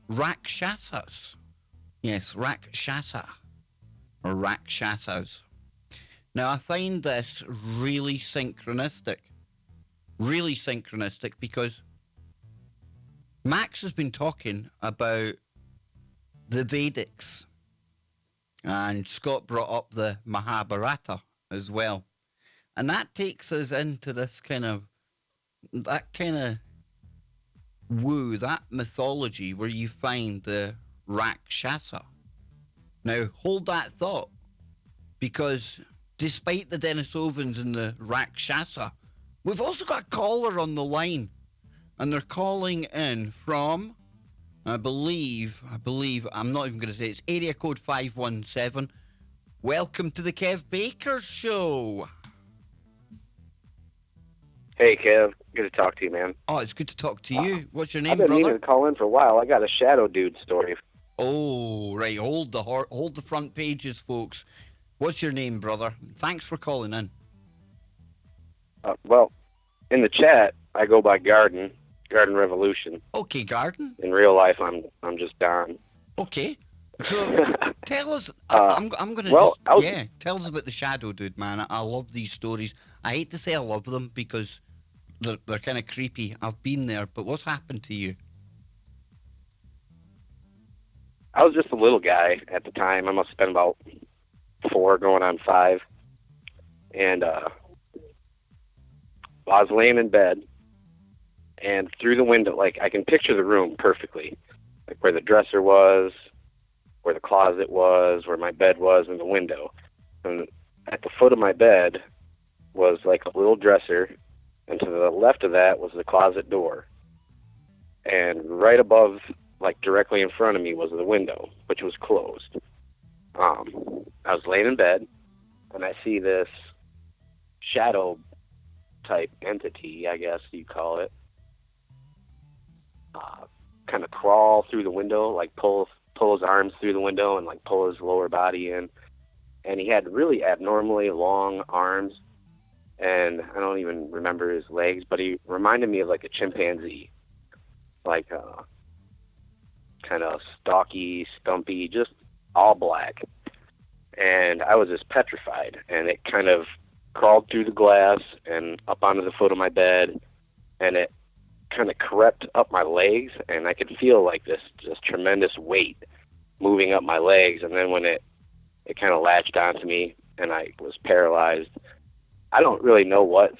Rakshasas. Yes, Rakshasa. Or Rakshasas. Now, I find this really synchronistic. Really synchronistic, because Max has been talking about the Vedics. And Scott brought up the Mahabharata as well. And that takes us into this kind of woo, that mythology where you find the Rakshasa. Now, hold that thought, because despite the Denisovans and the Rakshasa, we've also got a caller on the line. and they're calling in from, I believe, I'm not even going to say it's area code 517. Welcome to the Kev Baker Show. Hey, Kev. Good to talk to you, man. Oh, it's good to talk to you. What's your name, I've been brother? meaning to call in for a while. I got a shadow dude story. Oh, right. Hold the front pages, folks. What's your name, brother? Thanks for calling in. Well, in the chat, I go by Garden Revolution. Okay, Garden. In real life, I'm just Don. Okay. So tell us. I'm gonna tell us about the shadow dude, man. I love these stories. I hate to say I love them because they're kind of creepy. I've been there, but what's happened to you? I was just a little guy at the time. I must have been about 4 going on 5. And I was laying in bed, and through the window, like I can picture the room perfectly, like where the dresser was, where the closet was, where my bed was, and the window. And at the foot of my bed was like a little dresser, and to the left of that was the closet door. And right above, like directly in front of me, was the window, which was closed. I was laying in bed, and I see this shadow type entity, I guess you call it, kind of crawl through the window, like pull his arms through the window and like pull his lower body in. And he had really abnormally long arms, and I don't even remember his legs, but he reminded me of like a chimpanzee, like kind of stocky, stumpy, just all black. And I was just petrified, and it kind of crawled through the glass and up onto the foot of my bed, and it kind of crept up my legs, and I could feel like this just tremendous weight moving up my legs. And then when it kind of latched onto me and I was paralyzed, I don't really know what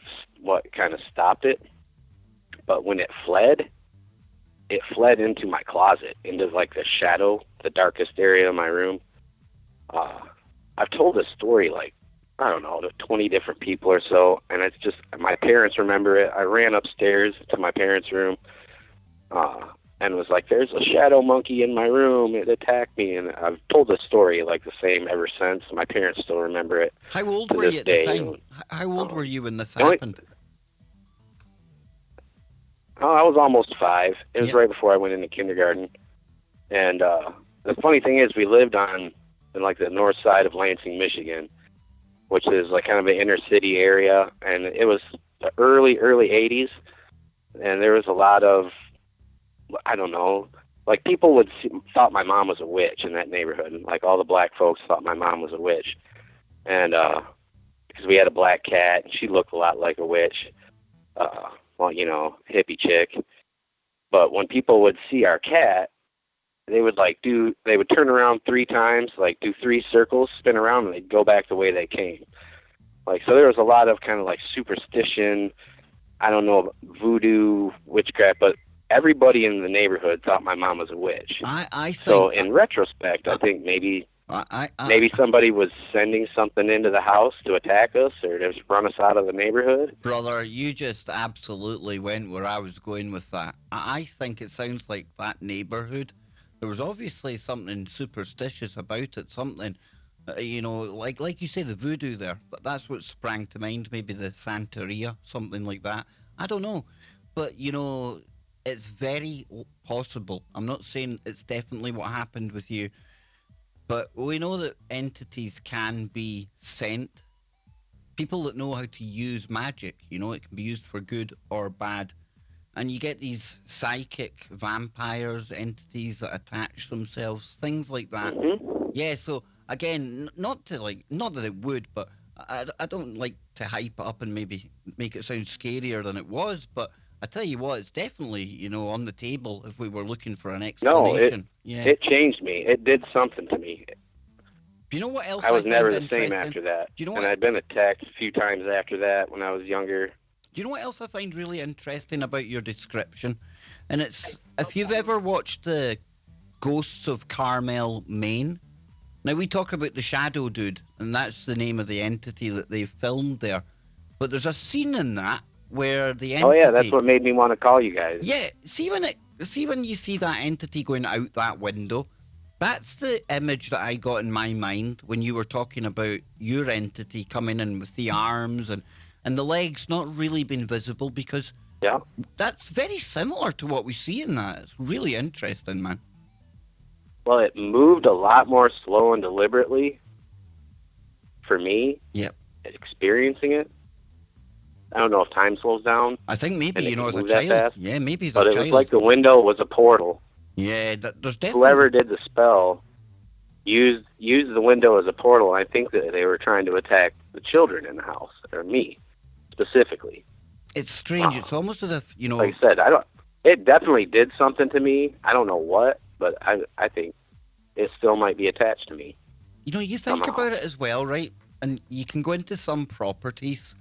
kind of stopped it, but when it fled into my closet, into like the shadow, the darkest area of my room. I've told this story like, I don't know, to 20 different people or so, and it's just, my parents remember it. I ran upstairs to my parents' room and was like, there's a shadow monkey in my room. It attacked me, and I've told this story like the same ever since. My parents still remember it. How old were you at the time? How old were you when this happened? I was almost 5. It was right before I went into kindergarten. And the funny thing is, we lived in like the north side of Lansing, Michigan, which is like kind of an inner city area. And it was the early 80s. And there was a lot of, I don't know, like people thought my mom was a witch in that neighborhood. And like all the black folks thought my mom was a witch. And because we had a black cat, and she looked a lot like a witch. Well, you know, hippie chick. But when people would see our cat, they would turn around 3 times, like do 3 circles, spin around, and they'd go back the way they came. Like, so there was a lot of kind of like superstition, I don't know, voodoo, witchcraft, but everybody in the neighborhood thought my mom was a witch. I think, so in retrospect, I think maybe somebody was sending something into the house to attack us or to run us out of the neighborhood. Brother, you just absolutely went where I was going with that. I think it sounds like that neighborhood, there was obviously something superstitious about it, something, you know, like you say, the voodoo there. But that's what sprang to mind, maybe the Santeria, something like that. I don't know. But, you know, it's very possible. I'm not saying it's definitely what happened with you, but we know that entities can be sent. People that know how to use magic, you know, it can be used for good or bad. And you get these psychic vampires, entities that attach themselves, things like that. Mm-hmm. Yeah, so again, not that it would, but I don't like to hype it up and maybe make it sound scarier than it was, but I tell you what, it's definitely, you know, on the table if we were looking for an explanation. No, it changed me. It did something to me. Do you know what else I was never the same after that. Do you know and I'd been attacked a few times after that when I was younger. Do you know what else I find really interesting about your description? And it's, if you've ever watched the Ghosts of Carmel, Maine. Now, we talk about the Shadow Dude, and that's the name of the entity that they filmed there. But there's a scene in that where the Oh entity... yeah, that's what made me want to call you guys. Yeah, see when you see that entity going out that window, that's the image that I got in my mind when you were talking about your entity coming in with the arms and the legs not really being visible, because that's very similar to what we see in that. It's really interesting, man. Well, it moved a lot more slow and deliberately for me. Yep. Experiencing it. I don't know if time slows down. I think maybe, as a child. child. Yeah, maybe as a child. But it was like the window was a portal. Yeah, there's definitely... Whoever did the spell used the window as a portal. I think that they were trying to attack the children in the house, or me, specifically. It's strange. It's almost as if, Like I said, it definitely did something to me. I don't know what, but I think it still might be attached to me. You think about it as well, right? And you can go into some properties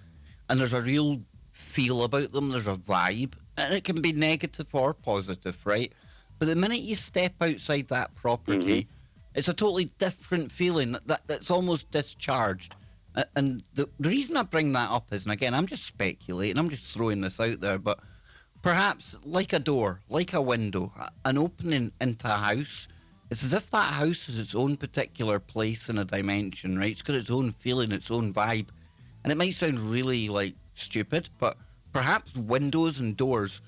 and there's a real feel about them. There's a vibe, and it can be negative or positive, right? But the minute you step outside that property, it's a totally different feeling that's almost discharged. And the reason I bring that up is, and again, I'm just speculating, I'm just throwing this out there, but perhaps like a door, like a window, an opening into a house, it's as if that house is its own particular place in a dimension, right? It's got its own feeling, its own vibe. And it might sound really, stupid, but perhaps windows and doors,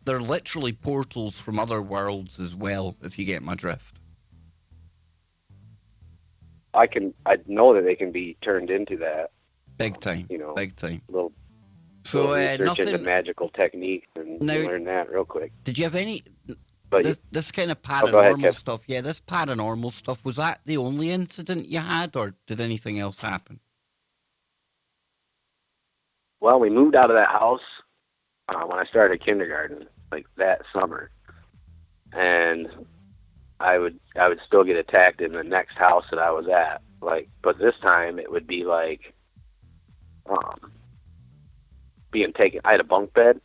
they're literally portals from other worlds as well, if you get my drift. I know that they can be turned into that. Big time. Big time. So research into magical techniques and learn that real quick. Did you have any... But this kind of paranormal stuff, this paranormal stuff, was that the only incident you had, or did anything else happen? Well, we moved out of that house when I started kindergarten, like that summer, and I would still get attacked in the next house that I was at, but this time it would be like being taken. I had a bunk bed,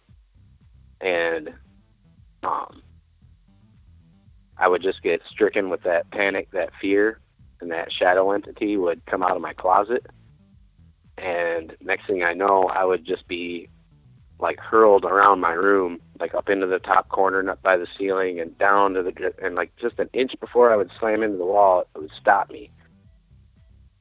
and I would just get stricken with that panic, that fear, and that shadow entity would come out of my closet. And next thing I know, I would just be hurled around my room, up into the top corner and up by the ceiling and down to just an inch before I would slam into the wall, it would stop me.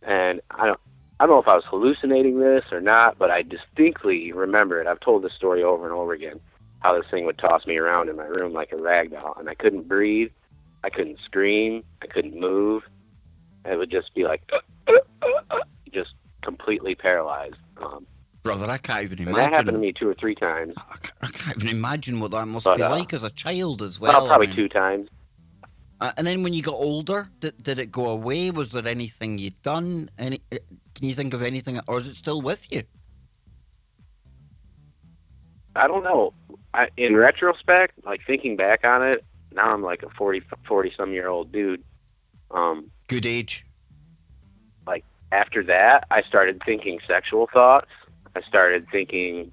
And I don't know if I was hallucinating this or not, but I distinctly remember it. I've told this story over and over again, how this thing would toss me around in my room like a rag doll, and I couldn't breathe, I couldn't scream, I couldn't move. It would just be just completely paralyzed. Brother, I can't even imagine. That happened to me 2 or 3 times. I can't even imagine what that must be like as a child as well. Well, probably 2 times. And then when you got older, did it go away? Was there anything you'd done? Can you think of anything, or is it still with you? I don't know. In retrospect, thinking back on it, now I'm like a 40-some-year-old dude. Good age. After that, I started thinking sexual thoughts. I started thinking,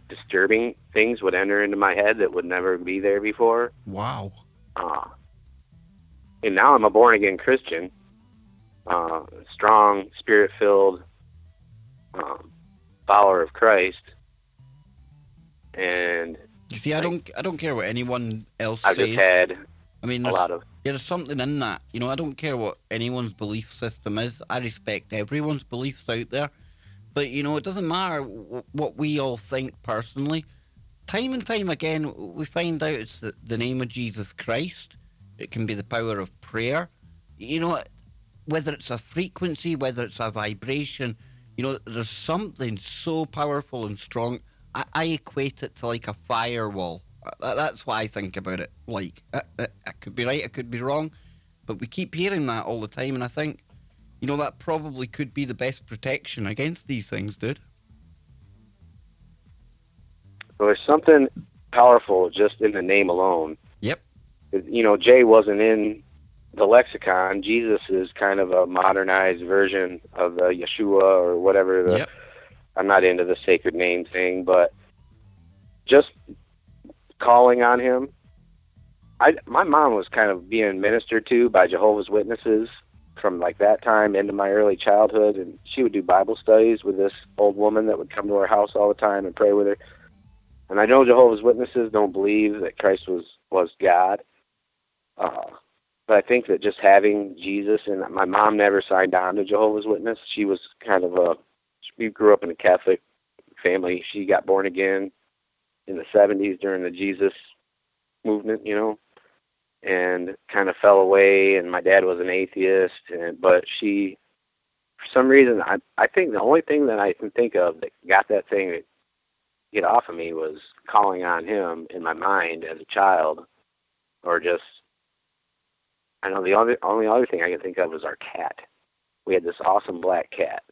disturbing things would enter into my head that would never be there before. Wow. And now I'm a born-again Christian, strong, spirit-filled follower of Christ. And you see, I don't care what anyone else I've says. Just had there's something in that. I don't care what anyone's belief system is. I respect everyone's beliefs out there. But, it doesn't matter what we all think personally. Time and time again, we find out it's the name of Jesus Christ. It can be the power of prayer. Whether it's a frequency, whether it's a vibration, there's something so powerful and strong. I equate it to a firewall. That's what I think about it. I could be right, I could be wrong, but we keep hearing that all the time, and I think, that probably could be the best protection against these things, dude. Well, there's something powerful just in the name alone. Yep. Jay wasn't in the lexicon. Jesus is kind of a modernized version of the Yeshua or whatever. Yep. I'm not into the sacred name thing, but just calling on him. My mom was kind of being ministered to by Jehovah's Witnesses from like that time into my early childhood, and she would do Bible studies with this old woman that would come to her house all the time and pray with her. And I know Jehovah's Witnesses don't believe that Christ was God, but I think that just having Jesus, and my mom never signed on to Jehovah's Witness. She was kind of we grew up in a Catholic family. She got born again in the 70s during the Jesus movement, and kind of fell away, and my dad was an atheist, but she, for some reason, I think the only thing that I can think of that got that thing to get off of me was calling on him in my mind as a child, or just, I know the only other thing I can think of was our cat. We had this awesome black cat.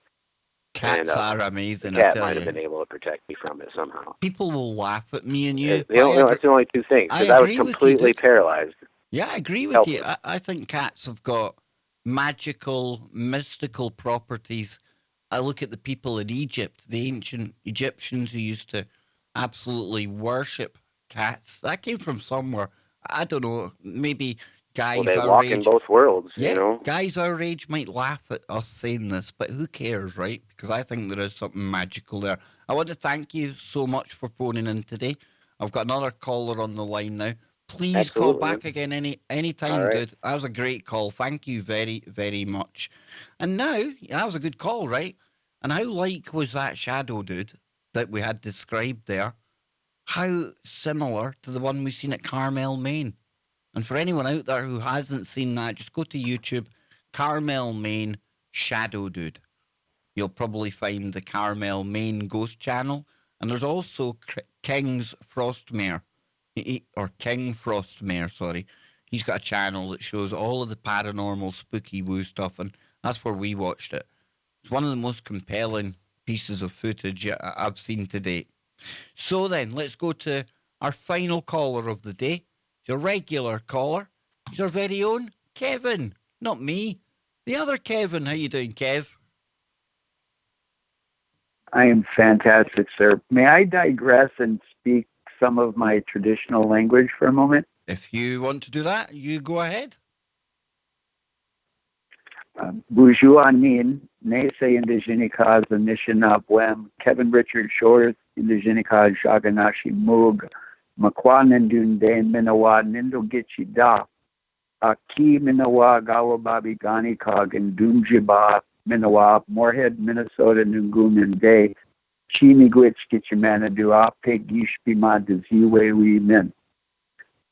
Cats are amazing. The cat might have been able to protect me from it somehow. People will laugh at me and you. That's the only two things, because I was completely paralyzed. Yeah, I agree with you. I think cats have got magical, mystical properties. I look at the people in Egypt, the ancient Egyptians who used to absolutely worship cats. That came from somewhere. I don't know, maybe guys they our walk age, in both worlds, guys our age might laugh at us saying this, but who cares, right? Because I think there is something magical there. I want to thank you so much for phoning in today. I've got another caller on the line now. Please call back again anytime, right. dude. That was a great call. Thank you very, very much. And now, that was a good call, right? And how like was that shadow, dude, that we had described there? How similar to the one we've seen at Carmel, Maine. And for anyone out there who hasn't seen that, just go to YouTube, Carmel, Maine, Shadow Dude. You'll probably find the Carmel, Maine Ghost Channel. And there's also King's Frostmare, or King Frostmare, sorry. He's got a channel that shows all of the paranormal, spooky woo stuff, and that's where we watched it. It's one of the most compelling pieces of footage I've seen to date. So then, let's go to our final caller of the day. Your regular caller. He's our very own Kevin. Not me. The other Kevin. How you doing, Kev? I am fantastic, sir. May I digress and speak some of my traditional language for a moment? If you want to do that, you go ahead. Bonjour, Amin. Nese indigenica Anishinabwem. Kevin Richard Shores indigenica Jaganashi Moog. Makwanendunde Minawa Nindogichi Da. Aki Minawa Gawababi Gani Kog and Doomjiba Minawa, Moorhead, Minnesota, Nungun Day. Chimigwich Kitchimana Dua Pegishpima Diziwe We Min.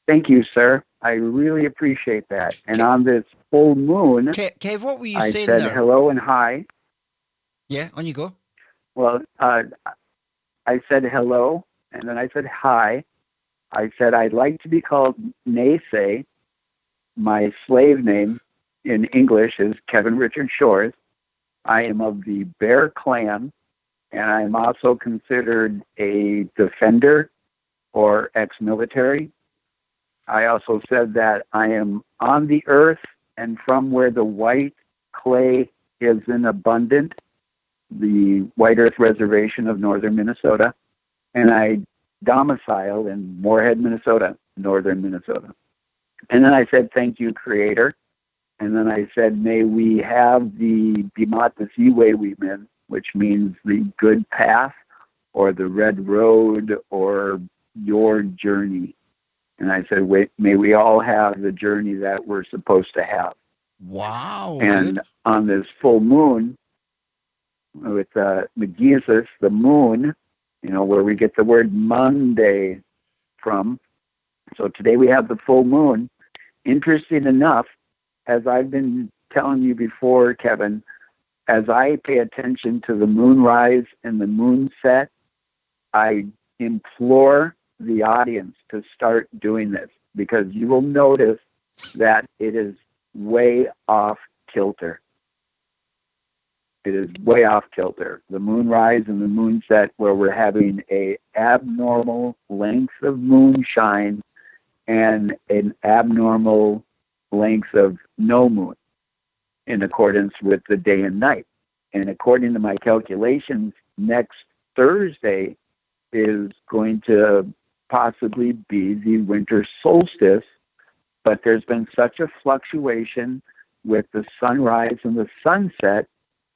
Thank you, sir. I really appreciate that. And on this full moon, Kev, what were you I saying said there? Hello and hi. Yeah, on you go. Well, I said hello, and then I said hi. I said I'd like to be called Nese. My slave name in English is Kevin Richard Shores. I am of the Bear Clan, and I'm also considered a defender or ex-military. I also said that I am on the earth and from where the white clay is in abundance, the White Earth Reservation of northern Minnesota, and I domicile in Moorhead, Minnesota, northern Minnesota. And then I said, thank you, Creator. And then I said, may we have the Bimata Ziwe Weemin, which means the good path or the red road or your journey. And I said, may we all have the journey that we're supposed to have. Wow. And dude. On this full moon, with McGeesus, the moon, where we get the word Monday from. So today we have the full moon. Interesting enough, as I've been telling you before, Kevin, as I pay attention to the moonrise and the moon set, I implore the audience to start doing this, because you will notice that it is way off kilter. It is way off kilter. The moonrise and the moonset, where we're having a abnormal length of moonshine and an abnormal length of no moon, in accordance with the day and night. And according to my calculations, next Thursday is going to possibly be the winter solstice, but there's been such a fluctuation with the sunrise and the sunset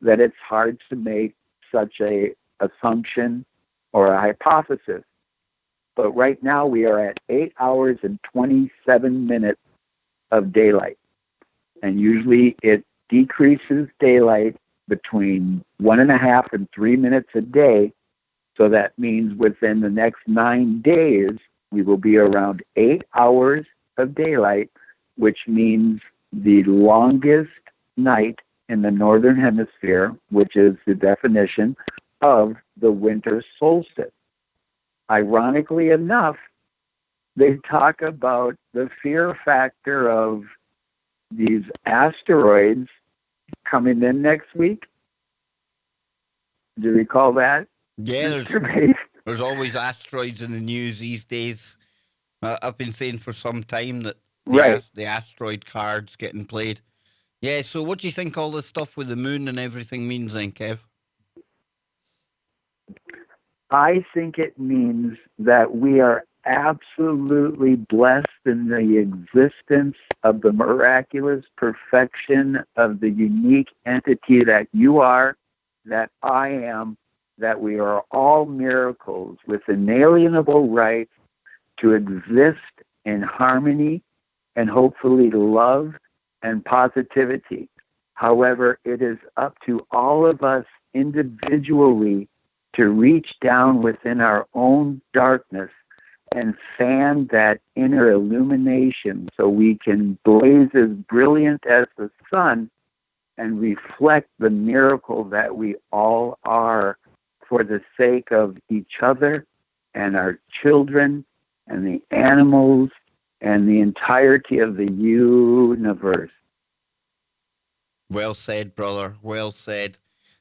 that it's hard to make such a assumption or a hypothesis. But right now we are at 8 hours and 27 minutes of daylight. And usually it decreases daylight between 1.5 and 3 minutes a day. So that means within the next 9 days, we will be around 8 hours of daylight, which means the longest night in the northern hemisphere, which is the definition of the winter solstice. Ironically enough, they talk about the fear factor of these asteroids coming in next week. Do you recall that? Yeah, there's always asteroids in the news these days. I've been saying for some time that the asteroid card's getting played. Yeah, so what do you think all this stuff with the moon and everything means then, Kev? I think it means that we are absolutely blessed in the existence of the miraculous perfection of the unique entity that you are, that I am, that we are all miracles with inalienable rights to exist in harmony and hopefully love and positivity. However, it is up to all of us individually to reach down within our own darkness and fan that inner illumination so we can blaze as brilliant as the sun and reflect the miracle that we all are for the sake of each other and our children and the animals and the entirety of the universe. Well said, brother. Well said.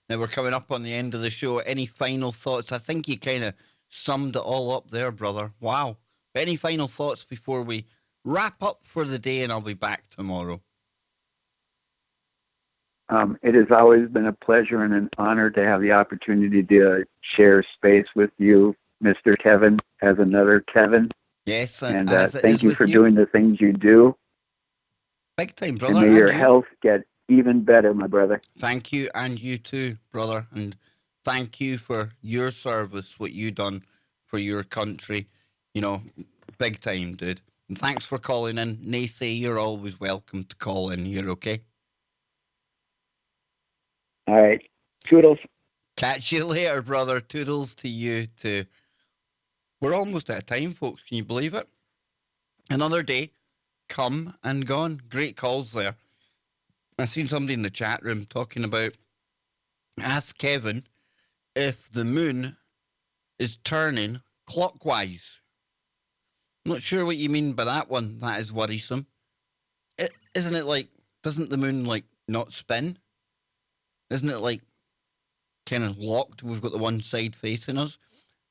Now we're coming up on the end of the show. Any final thoughts? I think you kind of summed it all up there, brother. Wow. Any final thoughts before we wrap up for the day, and I'll be back tomorrow? It has always been a pleasure and an honor to have the opportunity to share space with you, Mr. Kevin, as another Kevin. Yes, and thank you for doing the things you do. Big time, brother. And may your health get even better, my brother. Thank you, and you too, brother. And thank you for your service, what you done for your country. You know, big time, dude. And thanks for calling in. Naysay, you're always welcome to call in here, okay? All right. Toodles. Catch you later, brother. Toodles to you too. We're almost out of time, folks. Can you believe it? Another day come and gone. Great calls there. I've seen somebody in the chat room talking about, ask Kevin if the moon is turning clockwise. I'm not sure what you mean by that one. That is worrisome. Isn't it like, doesn't the moon like not spin? Isn't it like kind of locked? We've got the one side facing us.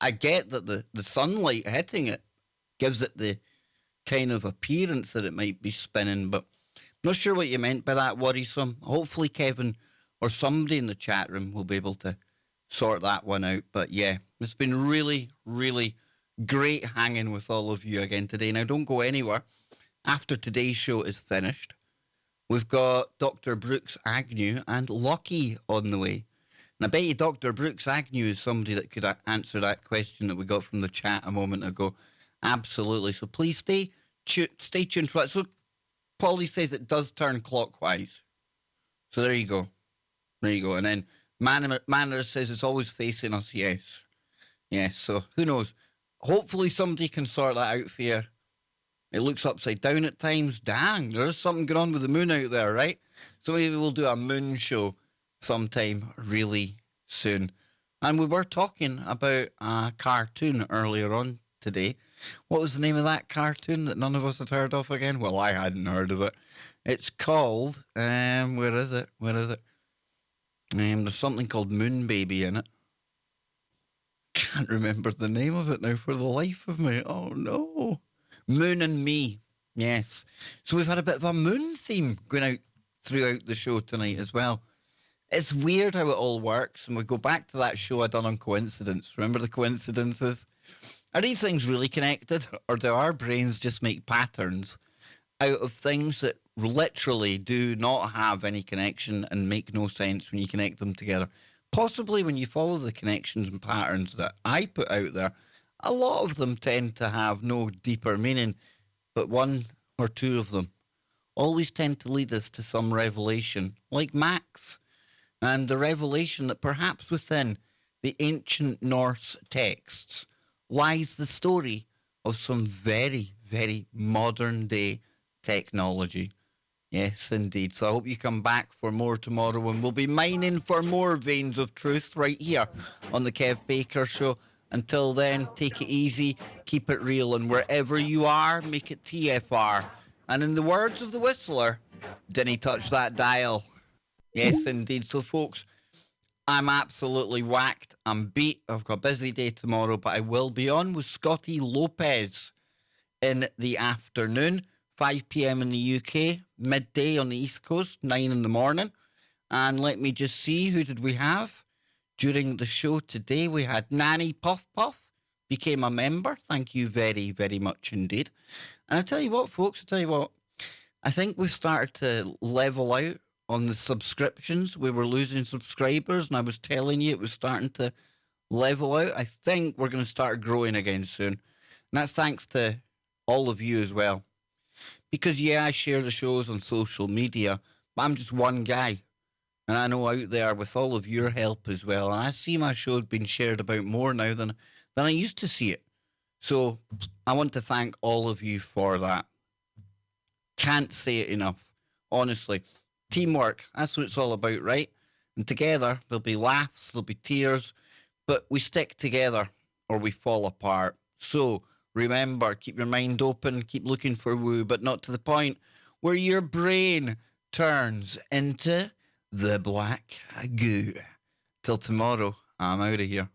I get that the sunlight hitting it gives it the kind of appearance that it might be spinning, but I'm not sure what you meant by that worrisome. Hopefully Kevin or somebody in the chat room will be able to sort that one out. But yeah, it's been really, really great hanging with all of you again today. Now don't go anywhere. After today's show is finished, we've got Dr. Brooks Agnew and Lucky on the way. And I bet you Dr. Brooks Agnew is somebody that could answer that question that we got from the chat a moment ago. Absolutely. So please stay tuned for that. So Polly says it does turn clockwise. So there you go. There you go. And then Manners says it's always facing us. Yes. Yes. So who knows? Hopefully somebody can sort that out for you. It looks upside down at times. Dang, there's something going on with the moon out there, right? So maybe we'll do a moon show sometime really soon. And we were talking about a cartoon earlier on today. What was the name of that cartoon that none of us had heard of again? Well, I hadn't heard of it. It's called, where is it? There's something called Moon Baby in it. Can't remember the name of it now for the life of me. Oh no. Moon and Me. Yes. So we've had a bit of a moon theme going out throughout the show tonight as well. It's weird how it all works, and we go back to that show I done on coincidence. Remember the coincidences? Are these things really connected, or do our brains just make patterns out of things that literally do not have any connection and make no sense when you connect them together. Possibly when you follow the connections and patterns that I put out there, a lot of them tend to have no deeper meaning, but one or two of them always tend to lead us to some revelation, like Max, and the revelation that perhaps within the ancient Norse texts lies the story of some very, very modern day technology. Yes, indeed. So I hope you come back for more tomorrow, and we'll be mining for more veins of truth right here on the Kev Baker Show. Until then, take it easy, keep it real, and wherever you are, make it TFR. And in the words of the Whistler, didn't he touch that dial? Yes, indeed. So, folks, I'm absolutely whacked. I'm beat. I've got a busy day tomorrow, but I will be on with Scotty Lopez in the afternoon, 5 p.m. in the UK, midday on the East Coast, 9 in the morning. And let me just see, who did we have during the show today? We had Nanny Puff Puff, became a member. Thank you very, very much indeed. And I tell you what, folks, I think we've started to level out on the subscriptions. We were losing subscribers, and I was telling you it was starting to level out. I think we're going to start growing again soon. And that's thanks to all of you as well. Because, yeah, I share the shows on social media, but I'm just one guy. And I know out there with all of your help as well. And I see my show being shared about more now than I used to see it. So I want to thank all of you for that. Can't say it enough. Honestly. Teamwork, that's what it's all about, right? And together, there'll be laughs, there'll be tears, but we stick together or we fall apart. So remember, keep your mind open, keep looking for woo, but not to the point where your brain turns into the black goo. Till tomorrow, I'm out of here.